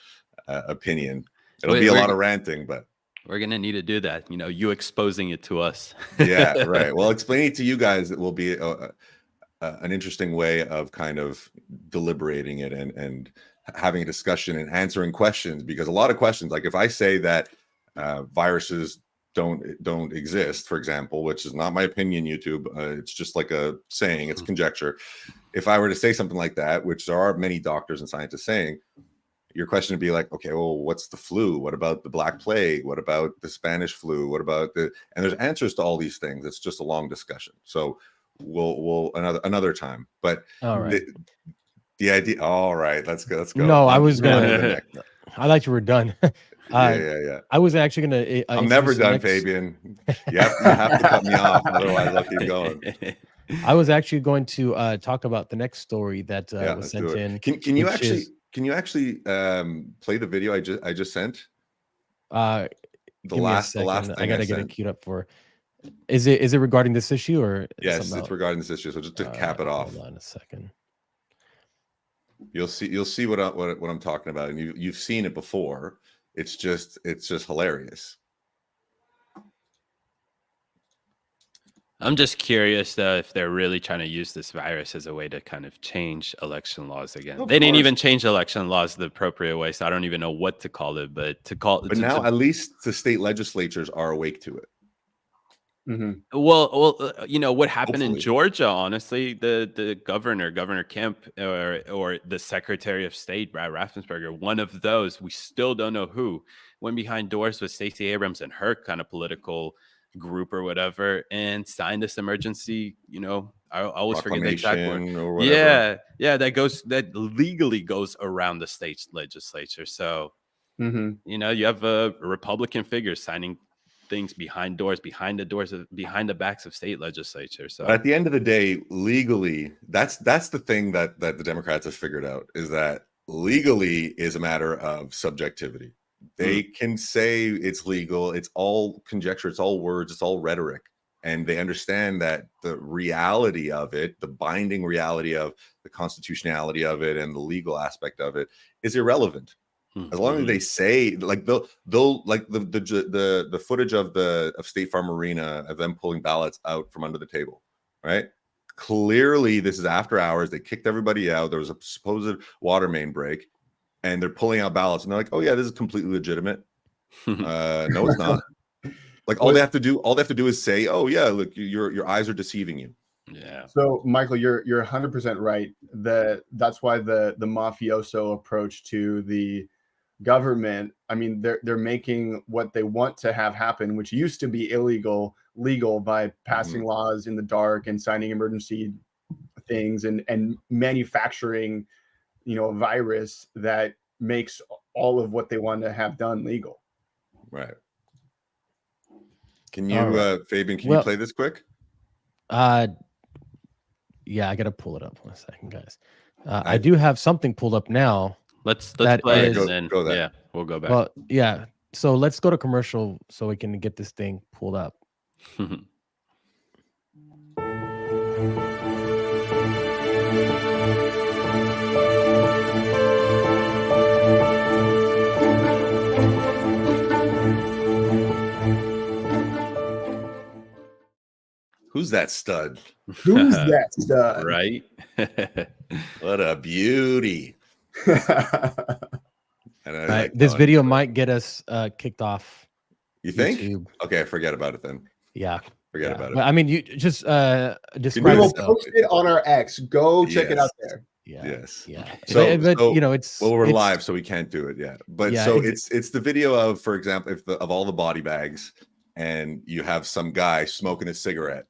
opinion. It'll be a lot of ranting, but we're going to need to do that. You exposing it to us. Yeah, right. Well, explaining it to you guys, it will be an interesting way of kind of deliberating it and having a discussion and answering questions, because a lot of questions, like if I say that viruses don't exist, for example, which is not my opinion, YouTube, it's just like a saying, it's conjecture. If I were to say something like that, which there are many doctors and scientists saying, your question would be like, okay, well, what's the flu? What about the Black Plague? What about the Spanish flu? What about and there's answers to all these things. It's just a long discussion. So we'll another time. But all right. The idea. All right, let's go. No, I was gonna. I thought you were done. Yeah. I was actually gonna. I'm never done, Fabian. You have to cut me off, otherwise I'll keep going. I was actually going to talk about the next story that was sent in. Can you actually play the video I just sent? The last thing I gotta get it queued up for. Is it regarding this issue or? Yes, it's regarding this issue. So just to cap it off. Hold on a second. You'll see what I'm talking about, and you've seen it before. It's just hilarious. I'm just curious though if they're really trying to use this virus as a way to kind of change election laws again. They didn't even change election laws the appropriate way, so I don't even know what to call it. But now at least the state legislatures are awake to it. Mm-hmm. Well, what happened in Georgia? Honestly, the Governor Kemp, or the Secretary of State Brad Raffensperger, one of those, we still don't know who, went behind doors with Stacey Abrams and her kind of political group or whatever, and signed this emergency. I always forget the exact word. Or whatever. Yeah, that legally goes around the state legislature. So Mhm. You know, you have a Republican figure signing things behind the backs of state legislature. So But at the end of the day, legally, that's the thing that the Democrats have figured out, is that legally is a matter of subjectivity. They can say it's legal, it's all conjecture, it's all words, it's all rhetoric. And they understand that the reality of it, the binding reality of the constitutionality of it and the legal aspect of it is irrelevant. As long as they say, like, they'll like the footage of State Farm Arena of them pulling ballots out from under the table, right? Clearly, this is after hours. They kicked everybody out. There was a supposed water main break, and they're pulling out ballots. And they're like, "Oh yeah, this is completely legitimate." No, it's not. Like, all they have to do is say, "Oh yeah, look, your eyes are deceiving you." yeah. So, Michael, you're 100% right. That's why the mafioso approach to the government, I mean, they're making what they want to have happen, which used to be illegal, legal by passing laws in the dark and signing emergency things and manufacturing, a virus that makes all of what they want to have done legal. Right. Can you, right. Fabian? Can you play this quick? Yeah, I gotta pull it up. 1 second, guys. I do have something pulled up now. Let's That play it is- and then go there. yeah, we'll go back. Well, yeah. So let's go to commercial so we can get this thing pulled up. Who's that stud? Who's that stud? Right? What a beauty! And I like This going video for it. might get us kicked off. You think? YouTube. Okay, forget about it then. Yeah. Forget about it. But I mean, you just We describe will it. post it on our X. Go check it Yes. out there. Yeah. Yes. Yeah. So, but it's well, we're it's- live, so we can't do it yet. But Yeah, so it's- it's the video of, for example, of all the body bags, and you have some guy smoking a cigarette,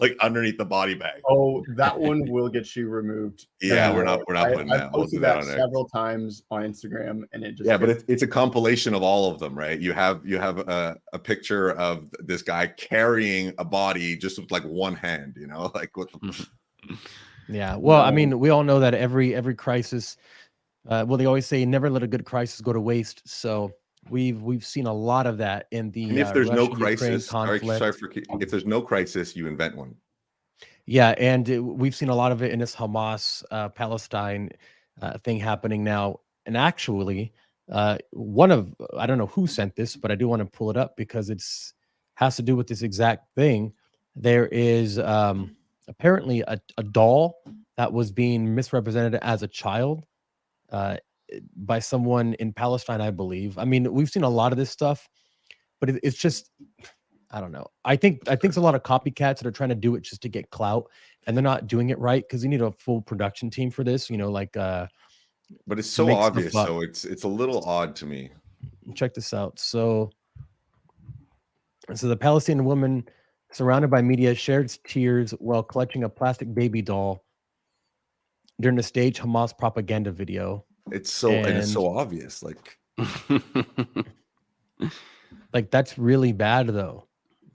like underneath the body bag. Oh, that one will get you removed. Yeah, we're not putting I've that. We'll do posted that that on X. several times on Instagram, and it just Yeah, but it's a compilation of all of them, right? You have a picture of this guy carrying a body just with like one hand, like what the Yeah. Well, I No. mean, we all know that every crisis, they always say never let a good crisis go to waste. So we've seen a lot of that in the and if there's no Russia-Ukraine crisis, conflict. if there's no crisis, you invent one. Yeah, and we've seen a lot of it in this Hamas Palestine thing happening now. And actually, I don't know who sent this, but I do want to pull it up because has to do with this exact thing. There is apparently a doll that was being misrepresented as a child by someone in Palestine, I believe. I mean, we've seen a lot of this stuff, but it's just, I don't know. I think it's a lot of copycats that are trying to do it just to get clout, and they're not doing it right because you need a full production team for this. But it's so make stuff obvious, up. so it's a little odd to me. Check this out. So the Palestinian woman surrounded by media shared tears while clutching a plastic baby doll during the staged Hamas propaganda video. It's so obvious. Like that's really bad though.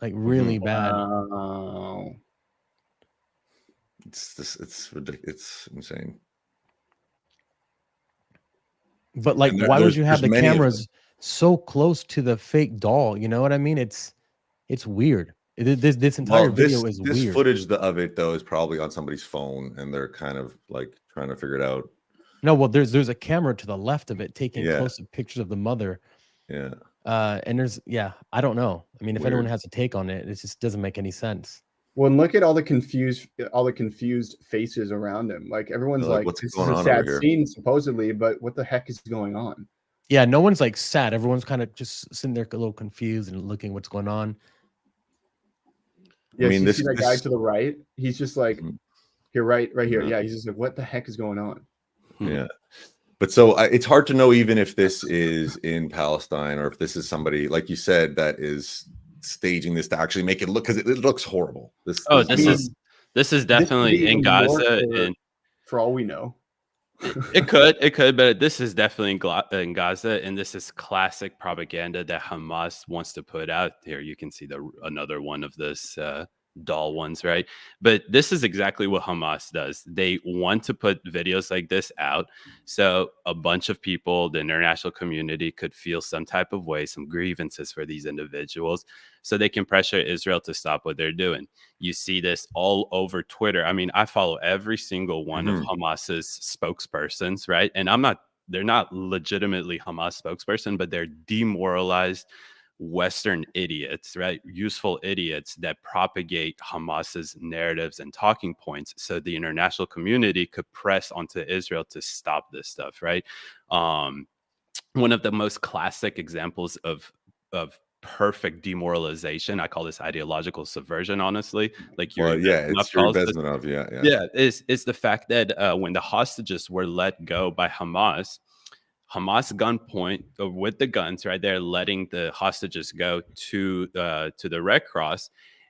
Like really bad. Wow. It's ridiculous. It's insane. But like, why would you have the cameras so close to the fake doll? You know what I mean? It's weird. This entire video is this weird. footage of it though is probably on somebody's phone, and they're kind of like trying to figure it out. No, well, there's a camera to the left of it taking Yeah. close pictures of the mother. Yeah. And I don't know. I mean, if Weird. anyone has a take on it, it just doesn't make any sense. Well, and look at all the confused faces around him. Like everyone's Like, like, what's "This is going a on sad over here?" scene, supposedly, but what the heck is going on?" Yeah, no one's like sad. Everyone's kind of just sitting there a little confused and looking what's going on. Yeah, I mean, you this see that guy to the right. He's just like, Mhm. here, right here. Yeah. Yeah, he's just like, what the heck is going on? Yeah. But so it's hard to know even if this is in Palestine or if this is somebody, like you said, that is staging this to actually make it look, because it looks horrible. This is This is definitely in Gaza, and for all we know. It could, but this is definitely in Gaza, and this is classic propaganda that Hamas wants to put out here. You can see another one of this doll ones, right? But this is exactly what Hamas does. They want to put videos like this out, so a bunch of people, the international community, could feel some type of way, some grievances for these individuals, so they can pressure Israel to stop what they're doing. You see this all over Twitter. I mean, I follow every single one of Hamas's spokespersons, right? And they're not legitimately Hamas spokesperson, but they're demoralized Western idiots, right? Useful idiots that propagate Hamas's narratives and talking points so the international community could press onto Israel to stop this stuff, right? One of the most classic examples of perfect demoralization, I call this ideological subversion, honestly. Like Well, Yuri yeah, Bezmenov it's Yuri calls this. Bezmenov. Yeah. Yeah, is the fact that when the hostages were let go by Hamas gunpoint with the guns, right? They're letting the hostages go to the Red Cross,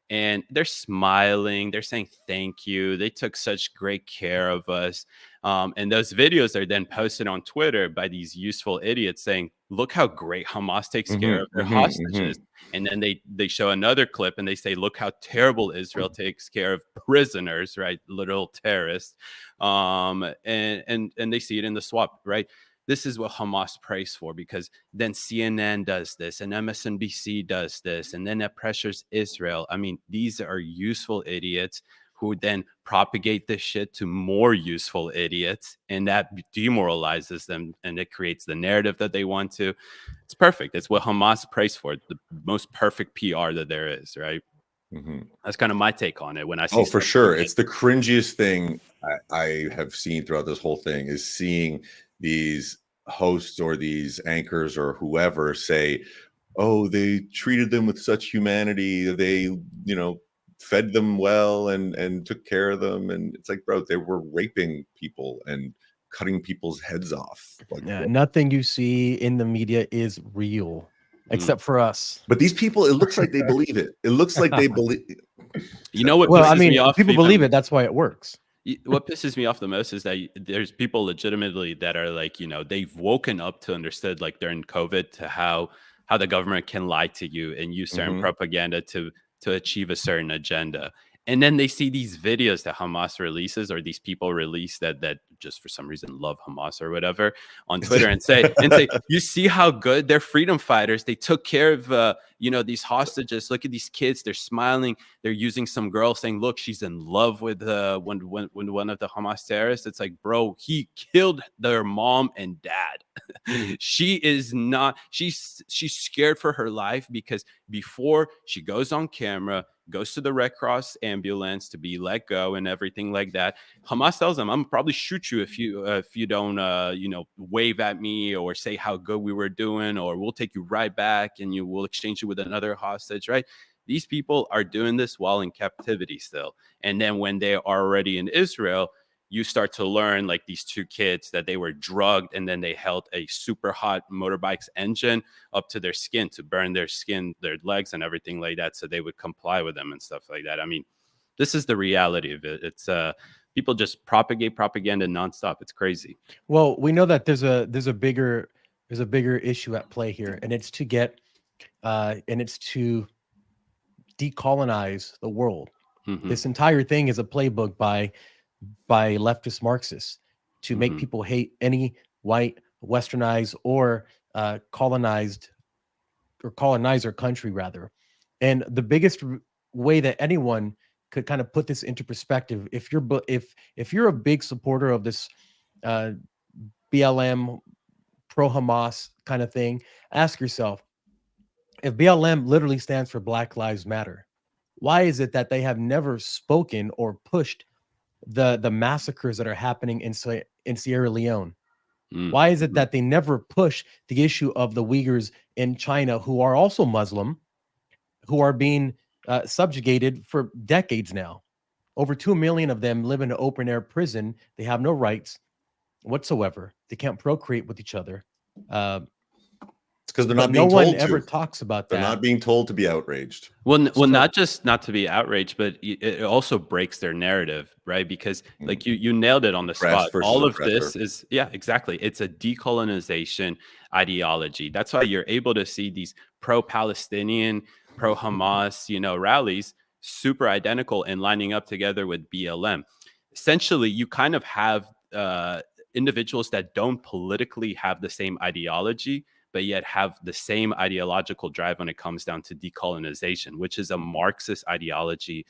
and they're smiling. They're saying thank you. They took such great care of us. And those videos are then posted on Twitter by these useful idiots saying, "Look how great Hamas takes care of their hostages." And then they show another clip and they say, "Look how terrible Israel takes care of prisoners," right? Literal terrorists. And they see it in the swap, right? This is what Hamas prays for, because then CNN does this and MSNBC does this, and then that pressures Israel. I mean, these are useful idiots who then propagate this shit to more useful idiots, and that demoralizes them, and it creates the narrative that they want to. It's perfect. It's what Hamas prays for, the most perfect PR that there is, right? That's kind of my take on it when I see. Oh, for sure. It's the cringiest thing I have seen throughout this whole thing, is seeing these hosts or these anchors or whoever say, oh, they treated them with such humanity. They, fed them well and took care of them. And it's like, bro, they were raping people and cutting people's heads off. Like, Yeah, nothing you see in the media is real, except for us. But these people, it looks like they believe it. It looks like they believe. You know what? Well, I pisses me mean, off people believe it. That's why it works. What pisses me off the most is that there's people legitimately that are like, they've woken up to understood, like during COVID, to how the government can lie to you and use certain propaganda to achieve a certain agenda. And then they see these videos that Hamas releases, or these people release that just for some reason love Hamas or whatever on Twitter, and say, you see how good they're freedom fighters. They took care of, these hostages. Look at these kids. They're smiling. They're using some girl saying, look, she's in love with one of the Hamas terrorists. It's like, bro, he killed their mom and dad. She is not, she's scared for her life, because before she goes on camera, goes to the Red Cross ambulance to be let go and everything like that, Hamas tells them, I'm gonna probably shoot you if you don't wave at me or say how good we were doing, or we'll take you right back and we'll exchange you with another hostage, right? These people are doing this while in captivity still. And then when they are already in Israel, you start to learn, like these two kids, that they were drugged, and then they held a super hot motorbike's engine up to their skin to burn their skin, their legs and everything like that, so they would comply with them and stuff like that. I mean, this is the reality of it. It's people just propagate propaganda nonstop. It's crazy. Well, we know that there's a bigger issue at play here, and it's to get to decolonize the world. This entire thing is a playbook by leftist Marxists to make people hate any white, westernized, or colonizer country, rather. And the biggest way that anyone could kind of put this into perspective, if you're a big supporter of this BLM pro-Hamas kind of thing, ask yourself, if BLM literally stands for Black Lives Matter, why is it that they have never spoken or pushed the massacres that are happening in Sierra Leone? Why is it that they never push the issue of the Uyghurs in China, who are also Muslim, who are being subjugated for decades now? Over 2 million of them live in an open air prison. They have no rights whatsoever. They can't procreate with each other. It's because they're but not no being one told ever to. talks about They're that. not being told to be outraged. Well, So- not just not to be outraged, but it also breaks their narrative, right? Because like you nailed it on the Oppressed spot. versus All of oppressor. this is, yeah, exactly. It's a decolonization ideology. That's why you're able to see these pro-Palestinian, pro-Hamas, rallies super identical and lining up together with BLM. Essentially, you kind of have individuals that don't politically have the same ideology, but yet have the same ideological drive when it comes down to decolonization, which is a Marxist ideology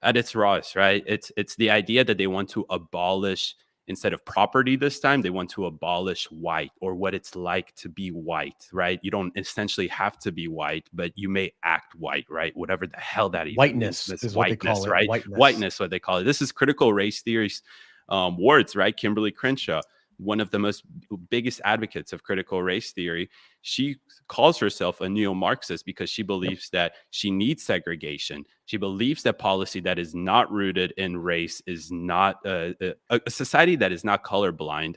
at its rawest, right? It's the idea that they want to abolish, instead of property this time, they want to abolish white, or what it's like to be white, right? You don't essentially have to be white, but you may act white, right? Whatever the hell that even Whiteness means. This is what they call whiteness, it. right? Whiteness, what they call it. This is critical race theory's words, right? Kimberly Crenshaw, one of the most biggest advocates of critical race theory, she calls herself a neo-Marxist because she believes that she needs segregation. She believes that policy that is not rooted in race is not a society that is not colorblind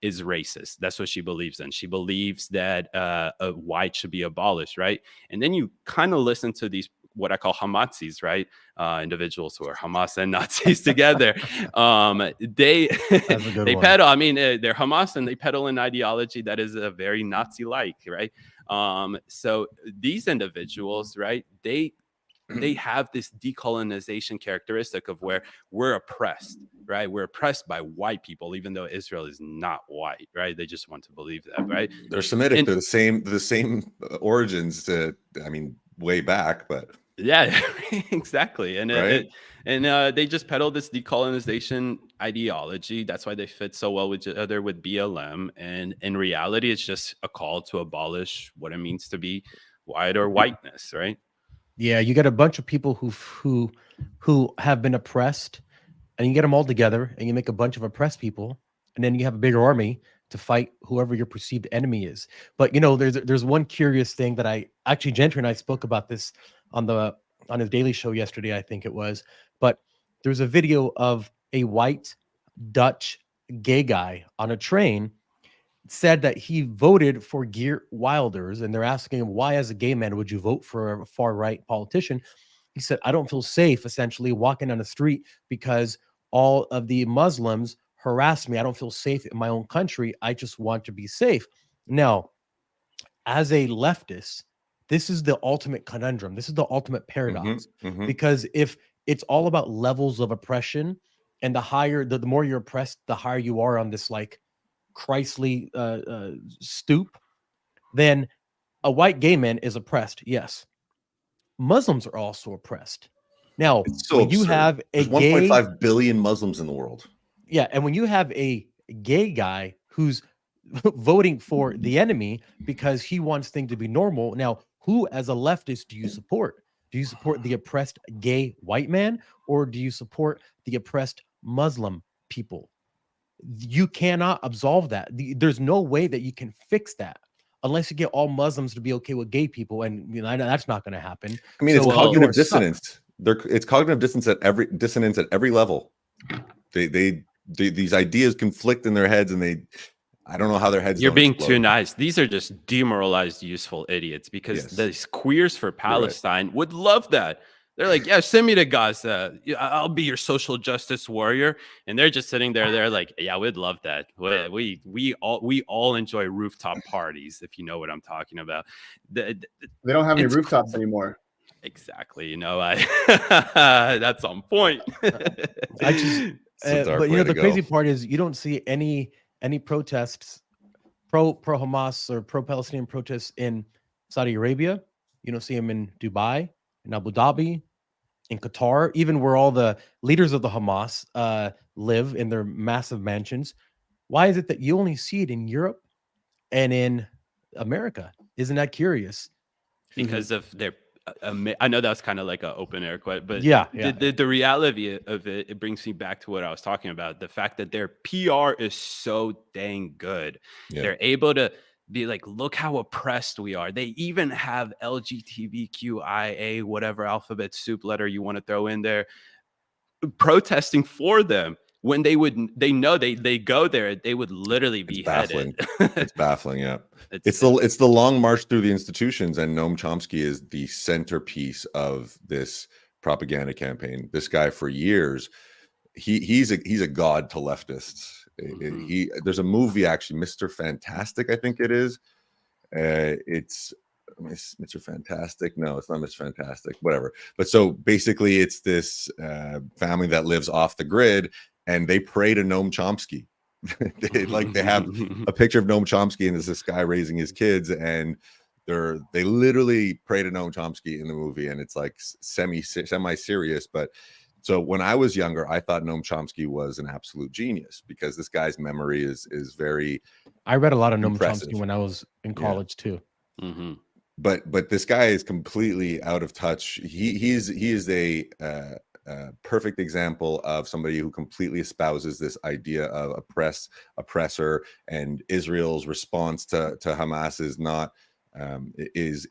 is racist. That's what she believes in. She believes that white should be abolished, right? And then you kind of listen to these what I call Hamazis, right? Individuals who are Hamas and Nazis together. They they peddle. I mean, they're Hamas and they peddle an ideology that is a very Nazi-like, right? So these individuals, right? They have this decolonization characteristic of where we're oppressed, right? We're oppressed by white people, even though Israel is not white, right? They just want to believe that, right? They're Semitic. And- They're the same origins to, way back, but yeah, exactly. And right? They just peddle this decolonization ideology. That's why they fit so well with each other with BLM. And in reality, it's just a call to abolish what it means to be white or whiteness, right? Yeah, you get a bunch of people who have been oppressed, and you get them all together, and you make a bunch of oppressed people, and then you have a bigger army to fight whoever your perceived enemy is. But there's one curious thing that I actually, Gentry and I spoke about this on his daily show yesterday, I think it was. But there's a video of a white Dutch gay guy on a train said that he voted for Geert Wilders, and they're asking him, why as a gay man would you vote for a far right politician? He said, I don't feel safe essentially walking down the street because all of the Muslims harass me. I don't feel safe in my own country. I just want to be safe. Now, as a leftist, this is the ultimate conundrum. This is the ultimate paradox, because if it's all about levels of oppression, and the more you're oppressed, the higher you are on this like Christly stoop, then a white gay man is oppressed. Yes. Muslims are also oppressed. Now, It's so when you absurd. have a There's gay, 1.5 billion Muslims in the world. yeah, and when you have a gay guy who's voting for the enemy because he wants things to be normal, now who as a leftist do you support? Do you support the oppressed gay white man, or do you support the oppressed Muslim people? You cannot absolve that. There's no way that you can fix that unless you get all Muslims to be okay with gay people, and that's not going to happen. I mean, So, it's cognitive you are stuck. dissonance. It's cognitive dissonance at every level. These ideas conflict in their heads, and I don't know how their heads. You're don't being explode. too nice. These are just demoralized, useful idiots, because Yes. these queers for Palestine would love that. They're like, yeah, send me to Gaza. I'll be your social justice warrior. And they're just sitting there. They're like, yeah, we'd love that. We all enjoy rooftop parties, if you know what I'm talking about. They don't have any It's rooftops anymore. Exactly. That's on point. I just, It's a dark but way to the go. crazy part is you don't see any protests, pro Hamas or pro Palestinian protests in Saudi Arabia. You don't see them in Dubai, in Abu Dhabi, in Qatar, even where all the leaders of the Hamas live in their massive mansions. Why is it that you only see it in Europe and in America? Isn't that curious? Because of their I know that's kind of like an open air question, but the reality of it brings me back to what I was talking about. The fact that their PR is so dang good. Yeah. They're able to be like, look how oppressed we are. They even have LGBTQIA, whatever alphabet soup letter you want to throw in there, protesting for them. when they know they go there, they would literally be baffling. headed. It's baffling. Yeah. It's the long march through the institutions, and Noam Chomsky is the centerpiece of this propaganda campaign. This guy for years, he's a god to leftists. There's a movie actually, Mr. Fantastic, I think it is. It's Mr. Fantastic. No, it's not Mr. Fantastic. Whatever. But so basically, it's this family that lives off the grid, and they pray to Noam Chomsky. they have a picture of Noam Chomsky, and there's this guy raising his kids, and they literally pray to Noam Chomsky in the movie, and it's like semi serious. But so when I was younger, I thought Noam Chomsky was an absolute genius because this guy's memory is very. I read a lot of Noam impressive. Chomsky when I was in college too. Mm-hmm. But this guy is completely out of touch. He is a perfect example of somebody who completely espouses this idea of oppressor, and Israel's response to Hamas is not is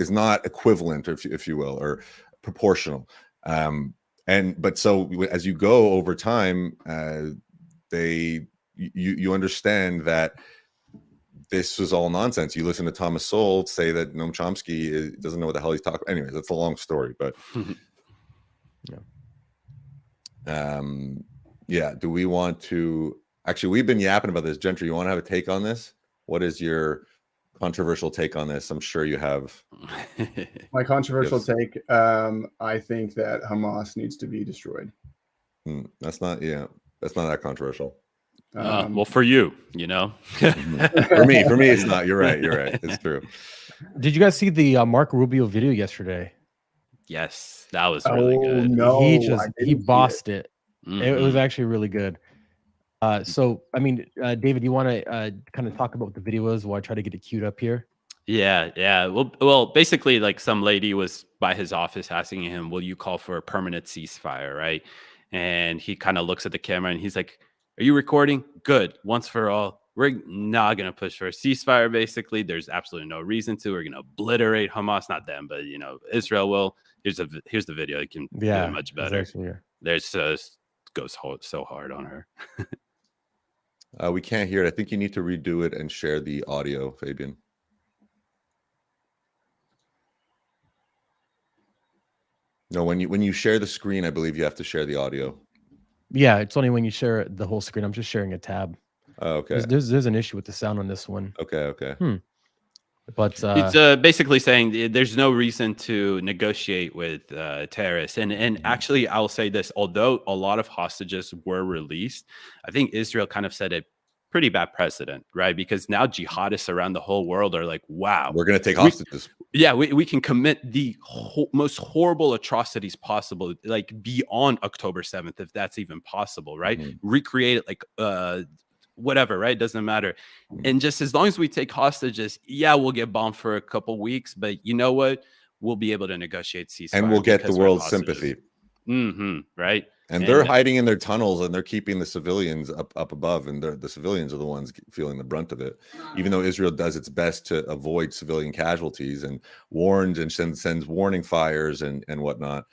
not equivalent, if you will, or proportional. But so as you go over time, you understand that this was all nonsense. You listen to Thomas Sowell say that Noam Chomsky doesn't know what the hell he's talking about. Anyways, that's a long story, but do we want to actually, we've been yapping about this. Gentry, you want to have a take on this? What is your controversial take on this? I'm sure you have. My controversial take, I think that Hamas needs to be destroyed. That's not that controversial. Well, for you, you know. for me, it's not. You're right. It's true. Did you guys see the Marco Rubio video yesterday? Yes, that was really good. No, he bossed it. Mm-hmm. It was actually really good. So, I mean, David, you want to kind of talk about what the video is while I try to get it queued up here? Yeah. Well, basically, like some lady was by his office asking him, "Will you call for a permanent ceasefire?" Right? And he kind of looks at the camera and he's like, "Are you recording? Good. Once for all. We're not going to push for a ceasefire, basically. There's absolutely no reason to. We're going to obliterate Hamas. Not them, but, Israel will." Here's the video. You can do it much better. There's goes so hard on her. We can't hear it. I think you need to redo it and share the audio, Fabian. No, when you share the screen, I believe you have to share the audio. Yeah, it's only when you share the whole screen. I'm just sharing a tab. Oh, okay. There's an issue with the sound on this one. Okay. But it's basically saying there's no reason to negotiate with terrorists. And actually, I'll say this: although a lot of hostages were released, I think Israel kind of set a pretty bad precedent, right? Because now jihadists around the whole world are like, "Wow, we're going to take hostages." We can commit the most horrible atrocities possible, like beyond October 7th, if that's even possible, right? Mm-hmm. Recreate it like whatever, right? Doesn't matter. Mm-hmm. And just as long as we take hostages, we'll get bombed for a couple weeks, but you know what? We'll be able to negotiate ceasefire. And we'll get the world's sympathy. Mm-hmm, right? And they're hiding in their tunnels, and they're keeping the civilians up above, and the civilians are the ones feeling the brunt of it. Even though Israel does its best to avoid civilian casualties and warns and sends warning fires and whatnot.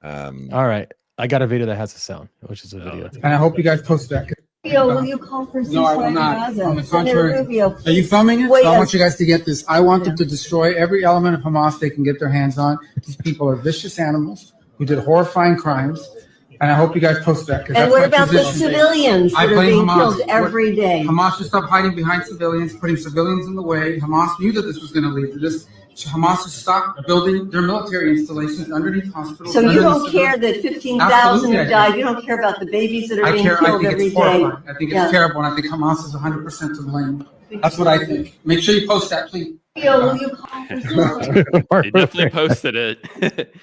All right, I got a video that has a sound, which is a video, and I hope you guys post that. Will you call for ceasefire? No, I will not. On the contrary, Rubio, are you filming it? So I want you guys to get this. I want them to destroy every element of Hamas they can get their hands on. These people are vicious animals who did horrifying crimes. And I hope you guys post that. And what about the civilians that are being killed every day? Hamas should stop hiding behind civilians, putting civilians in the way. Hamas knew that this was going to lead to this. Hamas should stop building their military installations underneath hospitals. So you don't care that 15,000 have died? You don't care about the babies that are being killed every day? I think it's terrible, and I think Hamas is 100% to blame. That's what I think. Make sure you post that, please. Will you call for ceasefire? They definitely posted it.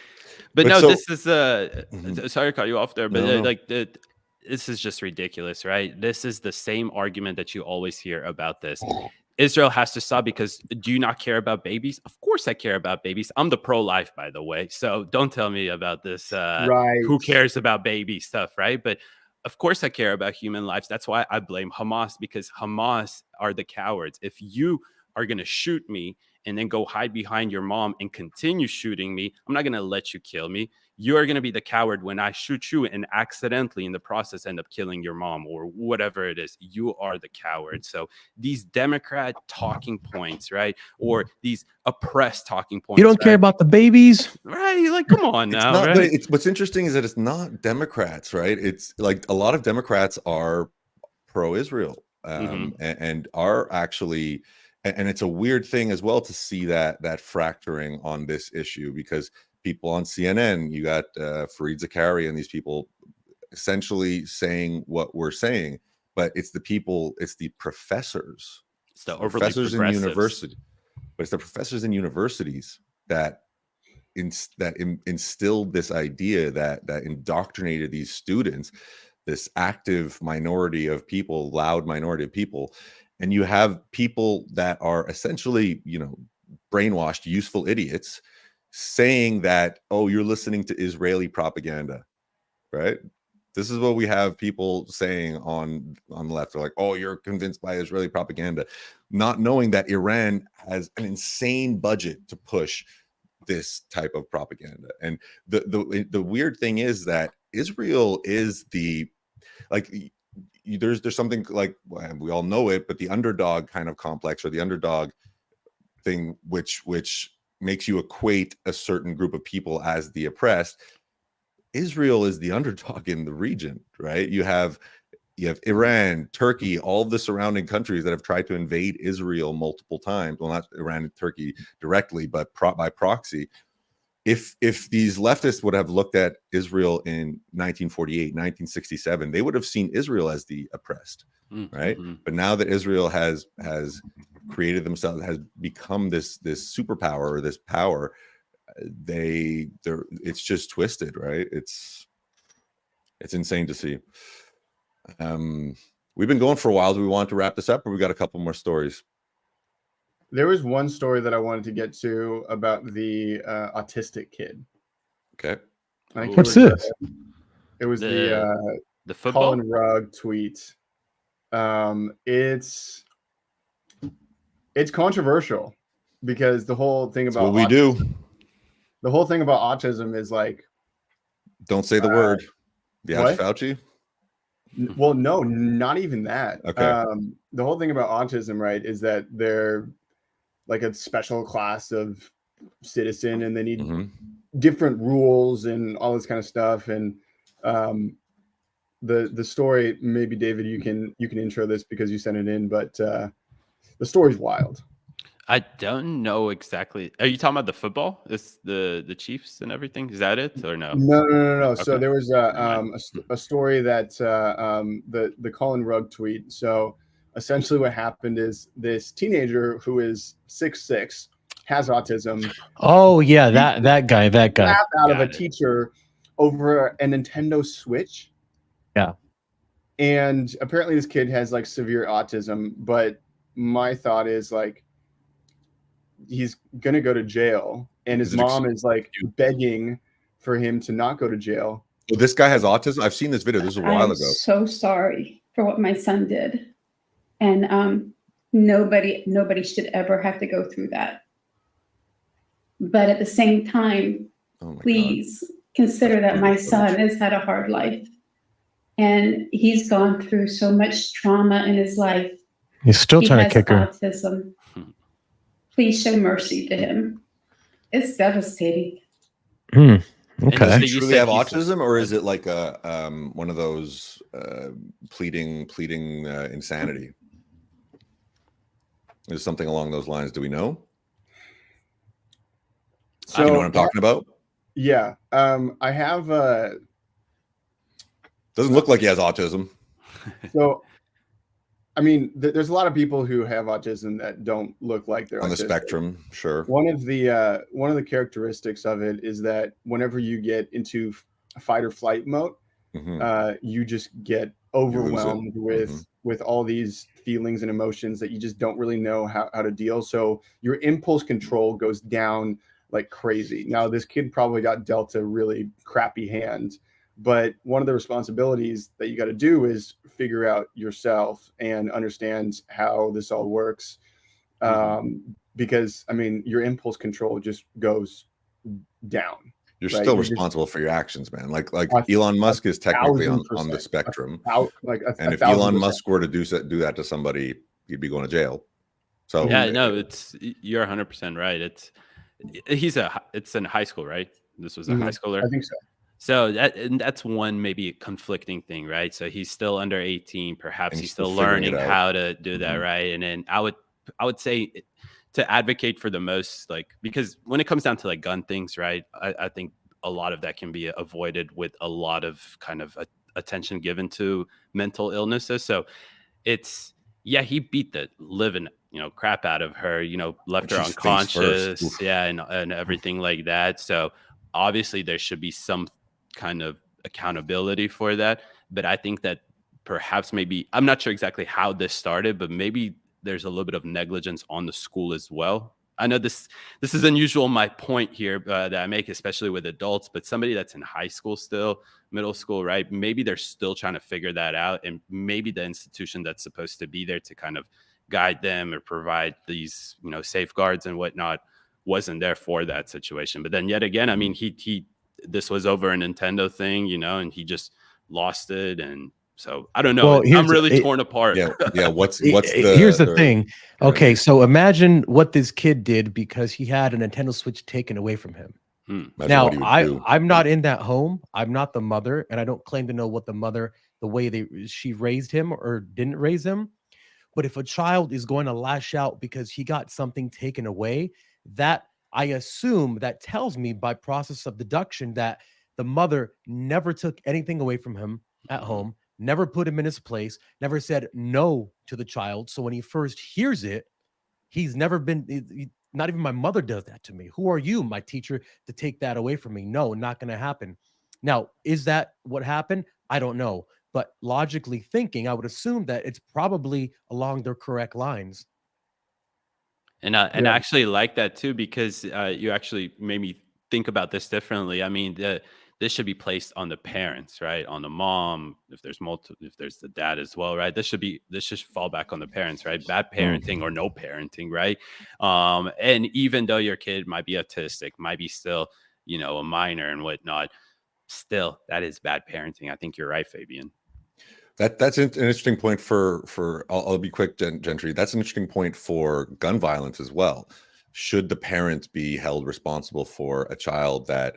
But no, this is sorry to cut you off there, but this is just ridiculous, right? This is the same argument that you always hear about this. Israel has to stop because do you not care about babies? Of course I care about babies. I'm the pro-life, by the way. So don't tell me about this who cares about baby stuff, right? But of course I care about human lives. That's why I blame Hamas, because Hamas are the cowards. If you are going to shoot me and then go hide behind your mom and continue shooting me, I'm not going to let you kill me. You're going to be the coward when I shoot you and accidentally in the process end up killing your mom or whatever it is. You are the coward. So these Democrat talking points, right? Or these oppressed talking points. You don't care about the babies, right? Like, come on It's now, not, right? but it's what's interesting is that it's not Democrats, right? It's like a lot of Democrats are pro-Israel, and are actually, and it's a weird thing as well to see that fracturing on this issue, because people on CNN, you got Fareed Zakaria and these people essentially saying what we're saying, but it's the people, it's the professors, It's the it's overly professors in progressives. university, but it's the professors in universities that instilled this idea, that indoctrinated these students, this active minority of people, loud minority of people. And you have people that are essentially, brainwashed, useful idiots, saying that, oh, you're listening to Israeli propaganda, right? This is what we have people saying on the left. They're like, oh, you're convinced by Israeli propaganda, not knowing that Iran has an insane budget to push this type of propaganda. And the weird thing is that Israel is there's something like, we all know it, but the underdog kind of complex, or the underdog thing, which makes you equate a certain group of people as the oppressed. Israel is the underdog in the region, right? You have Iran, Turkey, all of the surrounding countries that have tried to invade Israel multiple times. Well, not Iran and Turkey directly, but by proxy. If these leftists would have looked at Israel in 1948, 1967, they would have seen Israel as the oppressed, right? But now that Israel has created themselves, has become this superpower, or this power, it's just twisted, right? It's insane to see. We've been going for a while. Do we want to wrap this up, or we got a couple more stories? There was one story that I wanted to get to about the autistic kid. Okay. What's this? It was the football Colin Rugg tweet. It's controversial, because the whole thing about what we do. The whole thing about autism is like, don't say the word. What? Fauci? Well, no, not even that. Okay. The whole thing about autism, right, is that they're like a special class of citizen, and they need different rules and all this kind of stuff. And the story, maybe David, you can intro this because you sent it in, but the story's wild. I don't know exactly. Are you talking about the football? It's the Chiefs and everything? Is that it, or no? No. Okay. So there was a story that the Colin Rugg tweet. So essentially what happened is this teenager who is 6'6", has autism. Oh yeah, that guy. Out of a teacher over a Nintendo Switch. Yeah. And apparently this kid has like severe autism, but my thought is like, he's gonna go to jail, and his mom is like begging for him to not go to jail. Well, this guy has autism. I've seen this video. This is a while ago. I'm so sorry for what my son did, and nobody should ever have to go through that. But at the same time, please consider that my son has had a hard life, and he's gone through so much trauma in his life. He's still trying to kick her. Autism. Please show mercy to him. It's devastating. Okay. Does he truly have autism, or is it like a one of those pleading insanity? Is something along those lines? Do we know? So, you know what I'm talking about? Yeah. I have. Doesn't look like he has autism. So, I mean, there's a lot of people who have autism that don't look like they're on the autistic. spectrum. Sure. One of the characteristics of it is that whenever you get into fight or flight mode, you just get overwhelmed with all these feelings and emotions that you just don't really know how to deal. So your impulse control goes down like crazy. Now, this kid probably got dealt a really crappy hand, but one of the responsibilities that you got to do is figure out yourself and understand how this all works. because I mean, your impulse control just goes down. You're right? still You're just responsible for your actions, man. Like a- Elon Musk is technically on 1,000%, the spectrum. And if 1,000%. Elon Musk were to do that to somebody, he'd be going to jail. So Yeah, no, you're 100% right. It's in high school, right? This was a high schooler. I think so. So that's one maybe conflicting thing, right? So he's still under 18. Perhaps And he's he's still still figuring learning it out. how to do that, right? And then I would say to advocate for the most, like, because when it comes down to like gun things, right? I think a lot of that can be avoided with a lot of kind of attention given to mental illnesses. So he beat the living crap out of her, left her She's face first. unconscious, Oof. and everything like that. So obviously there should be some kind of accountability for that. But I think that perhaps maybe, I'm not sure exactly how this started, but maybe there's a little bit of negligence on the school as well. I know this is unusual, my point here that I make, especially with adults, but somebody that's in high school still, middle school, right? Maybe they're still trying to figure that out. And maybe the institution that's supposed to be there to kind of guide them or provide these, safeguards and whatnot wasn't there for that situation. But then yet again, I mean, this was over a Nintendo thing, and he just lost it. And so I don't know. Well, I'm really torn apart. Yeah. What's here's the thing. Okay, so imagine what this kid did because he had a Nintendo Switch taken away from him. Now, I'm not in that home. I'm not the mother, and I don't claim to know what the way she raised him or didn't raise him. But if a child is going to lash out because he got something taken away, that I assume that tells me by process of deduction that the mother never took anything away from him at home, never put him in his place, never said no to the child. So when he first hears it, he's never been, not even my mother does that to me. Who are you, my teacher, to take that away from me? No, not going to happen. Now, is that what happened? I don't know. But logically thinking, I would assume that it's probably along the correct lines. And I actually like that too, because you actually made me think about this differently. I mean, this should be placed on the parents, right? On the mom, if there's the dad as well, right? This should fall back on the parents, right? Bad parenting or no parenting, right? And even though your kid might be autistic, might be still, a minor and whatnot, still that is bad parenting. I think you're right, Fabian. That's an interesting point for I'll be quick, Gentry. That's an interesting point for gun violence as well. Should the parent be held responsible for a child that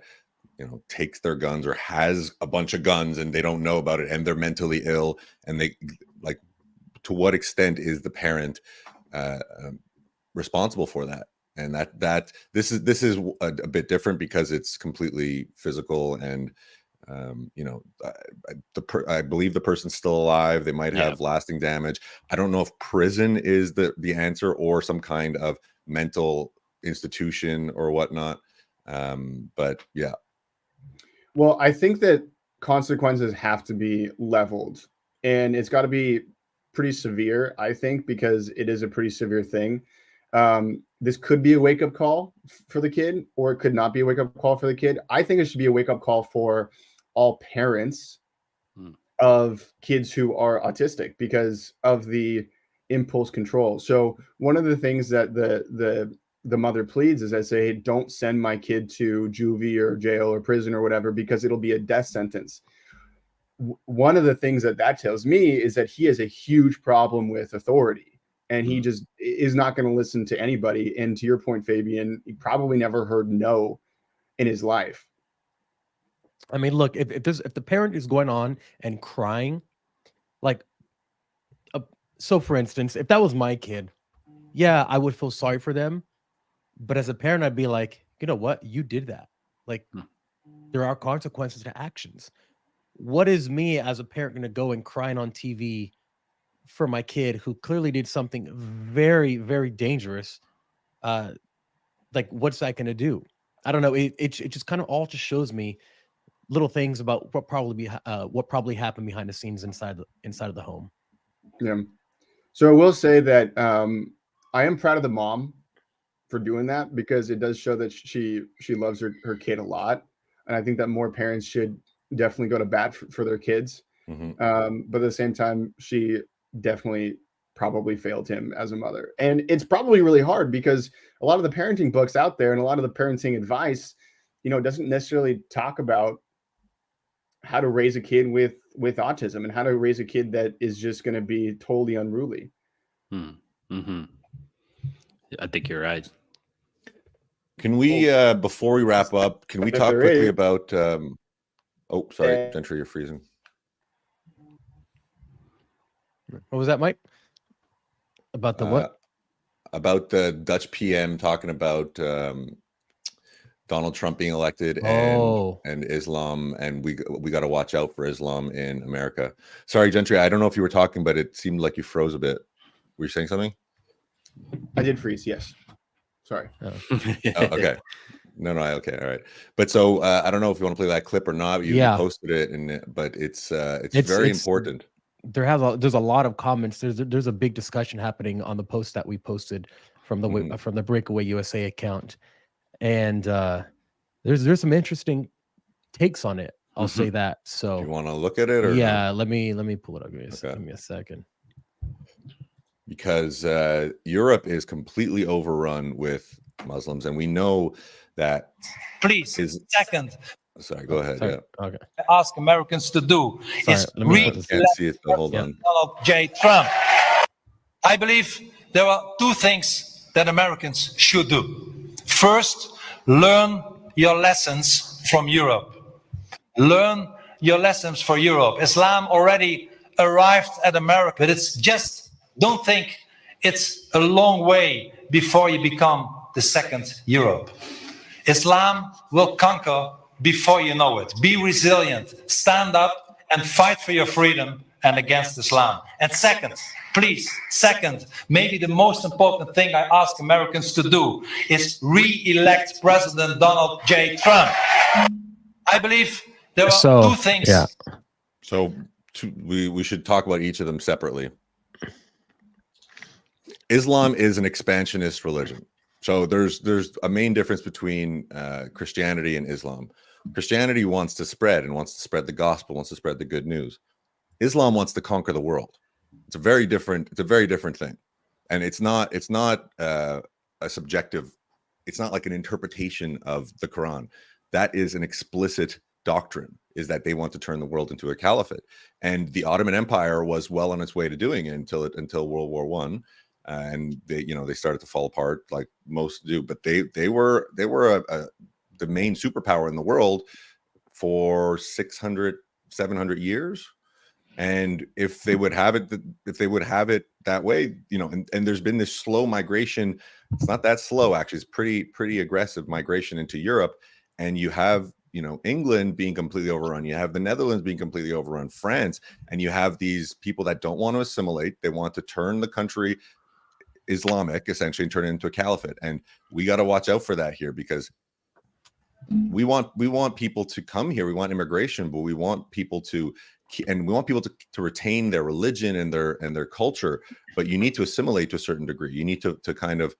takes their guns or has a bunch of guns and they don't know about it and they're mentally ill, and they like, to what extent is the parent responsible for that? And that this is a bit different because it's completely physical and I believe the person's still alive. They might have lasting damage. I don't know if prison is the answer or some kind of mental institution or whatnot. But yeah. Well, I think that consequences have to be leveled, and it's got to be pretty severe, I think, because it is a pretty severe thing. This could be a wake-up call for the kid, or it could not be a wake-up call for the kid. I think it should be a wake-up call for all parents of kids who are autistic because of the impulse control. So one of the things that the mother pleads is, I say, hey, don't send my kid to juvie or jail or prison or whatever, because it'll be a death sentence. One of the things that tells me is that he has a huge problem with authority, and he just is not going to listen to anybody. And to your point, Fabian, he probably never heard no in his life. I mean, look, if the parent is going on and crying, like, so for instance, if that was my kid, yeah, I would feel sorry for them. But as a parent, I'd be like, you know what? You did that. Like, there are consequences to actions. What is me as a parent going to go and crying on TV for my kid who clearly did something very, very dangerous? Like, what's that going to do? I don't know. It just kind of all just shows me little things about what probably happened behind the scenes inside of the home. Yeah. So I will say that I am proud of the mom for doing that, because it does show that she loves her kid a lot. And I think that more parents should definitely go to bat for their kids. But at the same time, she definitely probably failed him as a mother. And it's probably really hard because a lot of the parenting books out there and a lot of the parenting advice, doesn't necessarily talk about how to raise a kid with autism and how to raise a kid that is just going to be totally unruly. Mm-hmm. I think you're right. Can we, before we wrap up, can we talk quickly about, oh, sorry, Gentry, you're freezing. What was that, Mike? About the what? About the Dutch PM talking about Donald Trump being elected and Islam, and we got to watch out for Islam in America. Sorry, Gentry, I don't know if you were talking, but it seemed like you froze a bit. Were you saying something? I did freeze, yes. Sorry. Oh, okay. No, okay, all right. But so I don't know if you want to play that clip or not. You posted it, but it's very important. There's a lot of comments. There's a big discussion happening on the post that we posted from the Breakaway USA account, and there's some interesting takes on it. I'll say that. So you want to look at it, or no? Let me pull it up. Give me a second. Because Europe is completely overrun with Muslims, and we know that. Second. Sorry, go ahead. Sorry. Yeah. Okay. Ask Americans to do is can't see it. Hold on. Donald J. Trump. I believe there are two things that Americans should do. First, learn your lessons from Europe. Learn your lessons for Europe. Islam already arrived at America, but it's just, don't think it's a long way before you become the second Europe. Islam will conquer before you know it. Be resilient, stand up and fight for your freedom and against Islam. And second, maybe the most important thing I ask Americans to do is re-elect President Donald J. Trump. I believe there are two things. Yeah. So we should talk about each of them separately. Islam is an expansionist religion. So there's a main difference between Christianity and Islam. Christianity wants to spread the gospel, wants to spread the good news. Islam wants to conquer the world. It's a very different thing. And it's not a subjective, it's not like an interpretation of the Quran. That is an explicit doctrine, is that they want to turn the world into a caliphate. And the Ottoman Empire was well on its way to doing it until World War I. And they started to fall apart like most do, but they were the main superpower in the world for 600, 700 years. And if they would have it that way, and there's been this slow migration. It's not that slow, actually. It's pretty aggressive migration into Europe. And you have, England being completely overrun. You have the Netherlands being completely overrun, France, and you have these people that don't want to assimilate. They want to turn the country Islamic, essentially, and turn it into a caliphate. And we got to watch out for that here, because we want people to come here. We want immigration, but we want people to retain their religion and their culture. But you need to assimilate to a certain degree. You need to kind of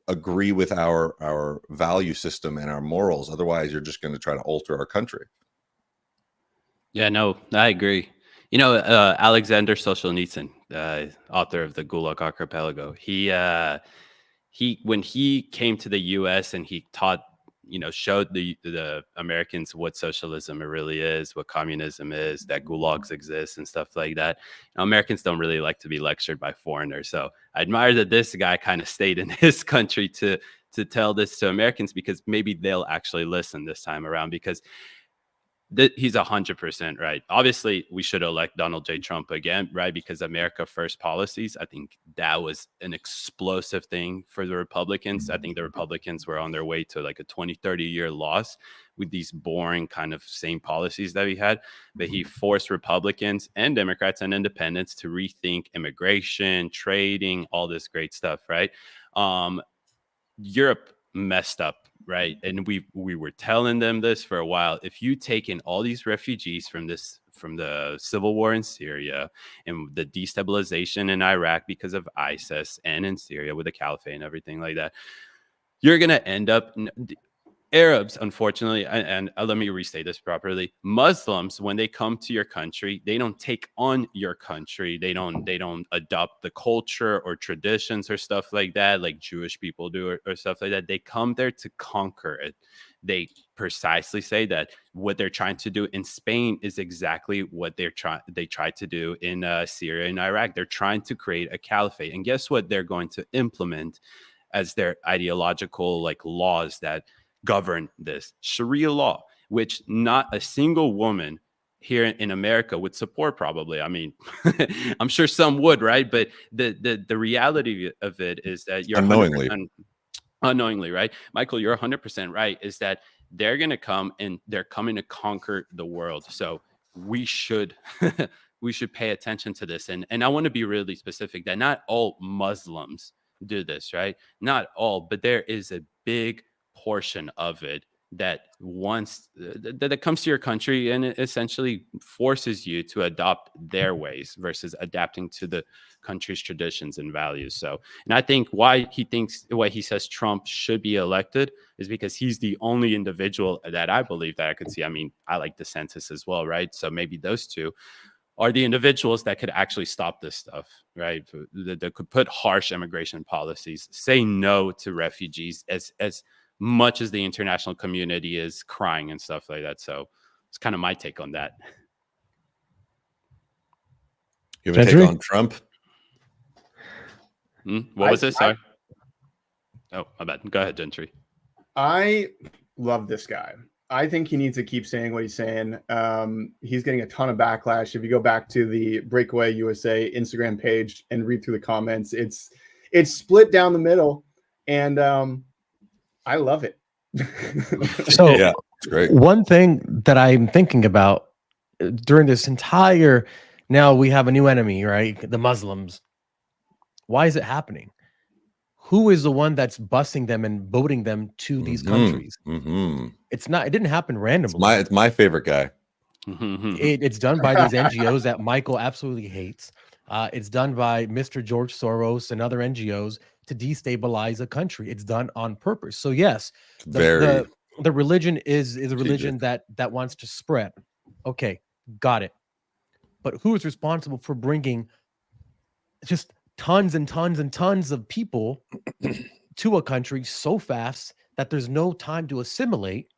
agree with our value system and our morals. Otherwise, you're just going to try to alter our country. Yeah, no, I agree. Alexander Solzhenitsyn, author of the Gulag Archipelago, he when he came to the U.S. and he taught, showed the Americans what socialism really is, what communism is, that gulags exist and stuff like that. Americans don't really like to be lectured by foreigners. So I admire that this guy kind of stayed in his country to tell this to Americans, because maybe they'll actually listen this time around, because he's 100% right. Obviously, we should elect Donald J. Trump again, right? Because America First policies, I think that was an explosive thing for the Republicans. I think the Republicans were on their way to like a 20, 30-year loss with these boring kind of same policies that we had. But he forced Republicans and Democrats and independents to rethink immigration, trading, all this great stuff, right? Europe messed up, right? And we were telling them this for a while. If you take in all these refugees from the civil war in Syria and the destabilization in Iraq because of ISIS, and in Syria with the caliphate and everything like that, you're going to end up, Arabs, unfortunately, and let me restate this properly. Muslims, when they come to your country, they don't take on your country. They don't adopt the culture or traditions or stuff like that, like Jewish people do or stuff like that. They come there to conquer it. They precisely say that what they're trying to do in Spain is exactly what they tried to do in Syria and Iraq. They're trying to create a caliphate, and guess what? They're going to implement as their ideological like laws that govern this Sharia law, which not a single woman here in America would support. Probably, I mean, I'm sure some would, right? But the reality of it is that you're unknowingly, right? Michael, you're 100% right. Is that they're going to come and they're coming to conquer the world. So we should we should pay attention to this. And I want to be really specific that not all Muslims do this, right? Not all, but there is a big portion of it that wants that comes to your country and it essentially forces you to adopt their ways versus adapting to the country's traditions and values. So, and I think why he says Trump should be elected is because he's the only individual that I believe that I could see. I mean, I like DeSantis as well, right? So maybe those two are the individuals that could actually stop this stuff, right? That could put harsh immigration policies, say no to refugees as much as the international community is crying and stuff like that. So it's kind of my take on that. You have a take on Trump? What was it? Sorry. Oh, my bad. Go ahead, Gentry. I love this guy. I think he needs to keep saying what he's saying. He's getting a ton of backlash. If you go back to the Breakaway USA Instagram page and read through the comments, it's split down the middle, and I love it. So yeah, it's great. One thing that I'm thinking about during this entire, now we have a new enemy, right? The Muslims. Why is it happening? Who is the one that's busing them and voting them to these countries? It didn't happen randomly. It's my favorite guy. It's done by these NGOs that Michael absolutely hates. It's done by Mr. George Soros and other NGOs to destabilize a country. It's done on purpose. So yes, the religion is a religion that wants to spread. Okay, got it. But who is responsible for bringing just tons and tons and tons of people to a country so fast that there's no time to assimilate?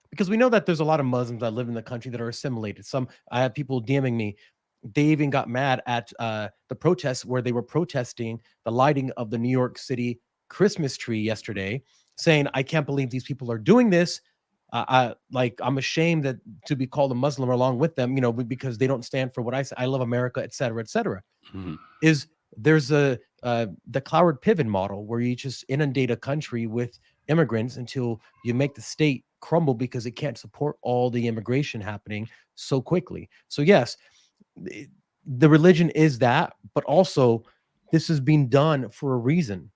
Because we know that there's a lot of Muslims that live in the country that are assimilated. I have people DMing me. They even got mad at the protests where they were protesting the lighting of the New York City Christmas tree yesterday, saying, I can't believe these people are doing this. I'm ashamed to be called a Muslim along with them, because they don't stand for what I say. I love America, et cetera, et cetera. There's the Cloward Piven model where you just inundate a country with immigrants until you make the state crumble because it can't support all the immigration happening so quickly. So yes, the religion is that, but also this is being done for a reason.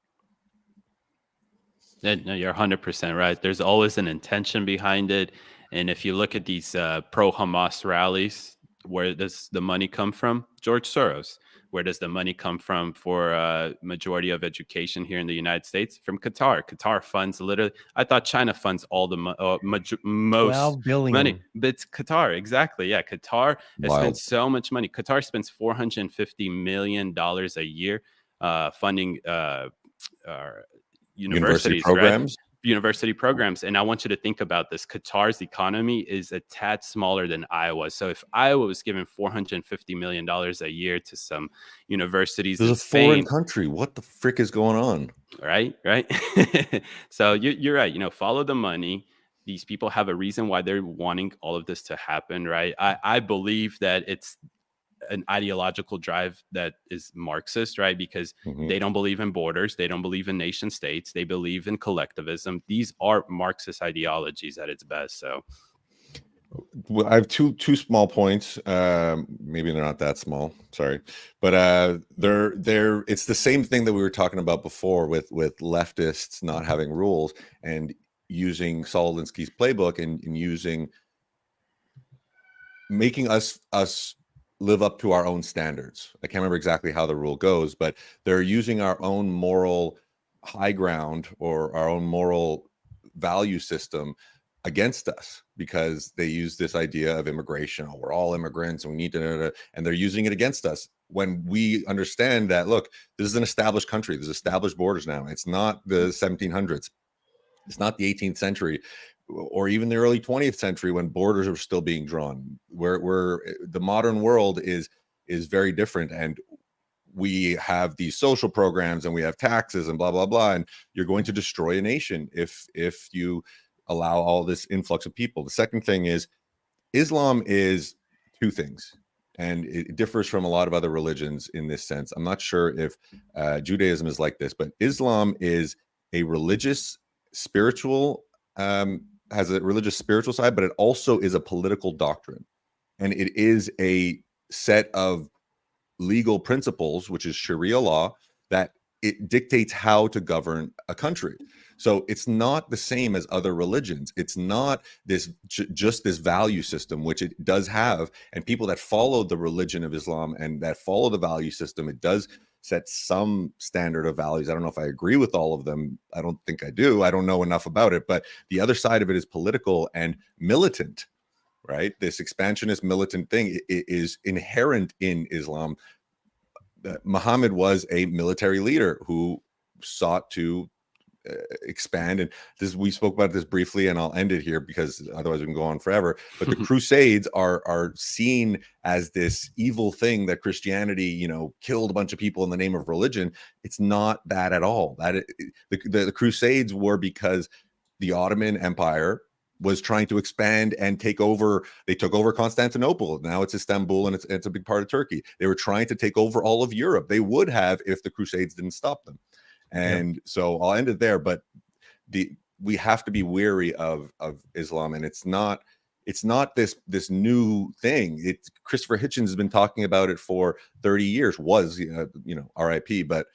No, you're 100% right. There's always an intention behind it. And if you look at these pro-Hamas rallies, where does the money come from? George Soros. Where does the money come from for majority of education here in the United States? From Qatar. Qatar funds literally. I thought China funds all the most money, but it's Qatar. Exactly. Yeah, Qatar has spent so much money. Qatar spends $450 million a year funding university programs. Right? University programs. And I want you to think about this. Qatar's economy is a tad smaller than Iowa's. So if Iowa was given $450 million a year to some universities, there's a foreign country. What the frick is going on? Right. So you're right. Follow the money. These people have a reason why they're wanting all of this to happen. Right. I believe that it's an ideological drive that is Marxist, right? Because they don't believe in borders. They don't believe in nation states. They believe in collectivism. These are Marxist ideologies at its best. So well, I have two small points. Maybe they're not that small. Sorry. But they're it's the same thing that we were talking about before with leftists not having rules and using Saul Alinsky's playbook and making us live up to our own standards. I can't remember exactly how the rule goes, but they're using our own moral high ground or our own moral value system against us, because they use this idea of immigration. Oh, we're all immigrants and we need to, and they're using it against us, when we understand that, look, this is an established country. There's established borders now. It's not the 1700s. It's not the 18th century or even the early 20th century when borders are still being drawn. Where the modern world is very different, and we have these social programs and we have taxes and blah blah blah, and you're going to destroy a nation if you allow all this influx of people. The second thing is, Islam is two things, and it differs from a lot of other religions in this sense. I'm not sure if Judaism is like this, but Islam is a religious spiritual has a religious spiritual side, but it also is a political doctrine, and it is a set of legal principles, which is Sharia law, that it dictates how to govern a country. So it's not the same as other religions. It's not this just this value system, which it does have, and people that follow the religion of Islam and that follow the value system, it does set some standard of values. I don't know if I agree with all of them. I don't think I do. I don't know enough about it, but the other side of it is political and militant, right? This expansionist militant thing is inherent in Islam. Muhammad was a military leader who sought to expand, and we spoke about this briefly, and I'll end it here because otherwise we can go on forever. But the Crusades are seen as this evil thing that Christianity, killed a bunch of people in the name of religion. It's not that at all. The Crusades were because the Ottoman Empire was trying to expand and take over. They took over Constantinople. Now it's Istanbul, and it's a big part of Turkey. They were trying to take over all of Europe. They would have if the Crusades didn't stop them. And so I'll end it there. But we have to be wary of Islam, and it's not this new thing. Christopher Hitchens has been talking about it for 30 years. Was RIP, but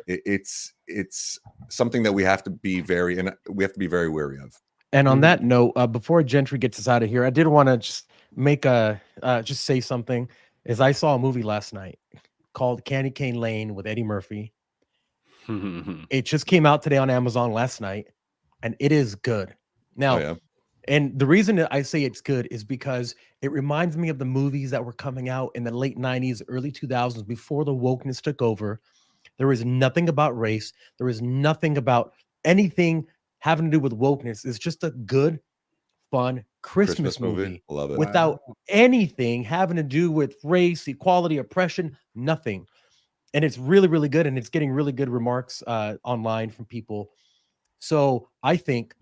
it's something that we have to be very wary of. And on that note, before Gentry gets us out of here, I did want to just make just say something. Is I saw a movie last night called Candy Cane Lane with Eddie Murphy. It just came out today on Amazon last night, and it is good. Now, and the reason that I say it's good is because it reminds me of the movies that were coming out in the late 90s, early 2000s, before the wokeness took over. There is nothing about race. There is nothing about anything having to do with wokeness. It's just a good, fun Christmas movie. Love it. Without anything having to do with race, equality, oppression, nothing. And it's really, really good, and it's getting really good remarks online from people. So I think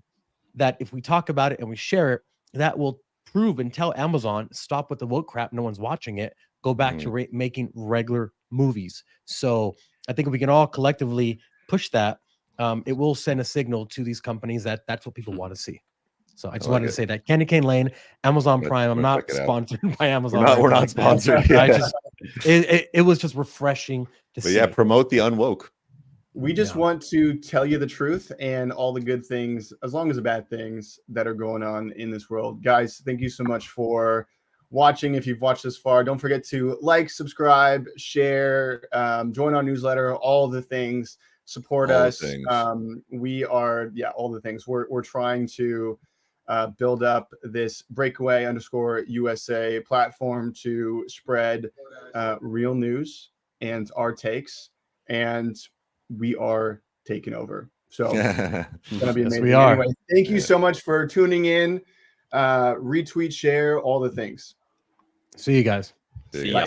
that if we talk about it and we share it, that will prove and tell Amazon, stop with the woke crap. No one's watching it. Go back to making regular movies. So I think if we can all collectively push that, it will send a signal to these companies that that's what people want to see. So I just wanted to say that. Candy Cane Lane, Amazon Prime. I'm not sponsored by Amazon. We're not sponsored. It was just refreshing to see. Yeah, promote the unwoke. We just want to tell you the truth and all the good things, as long as the bad things that are going on in this world. Guys, thank you so much for watching. If you've watched this far, don't forget to like, subscribe, share, join our newsletter, all the things. Support us. We are, all the things. We're trying to build up this breakaway_USA platform to spread real news and our takes, and we are taking over. So it's gonna be amazing. We are. Anyway, thank you so much for tuning in. Retweet, share, all the things. See you guys. See ya.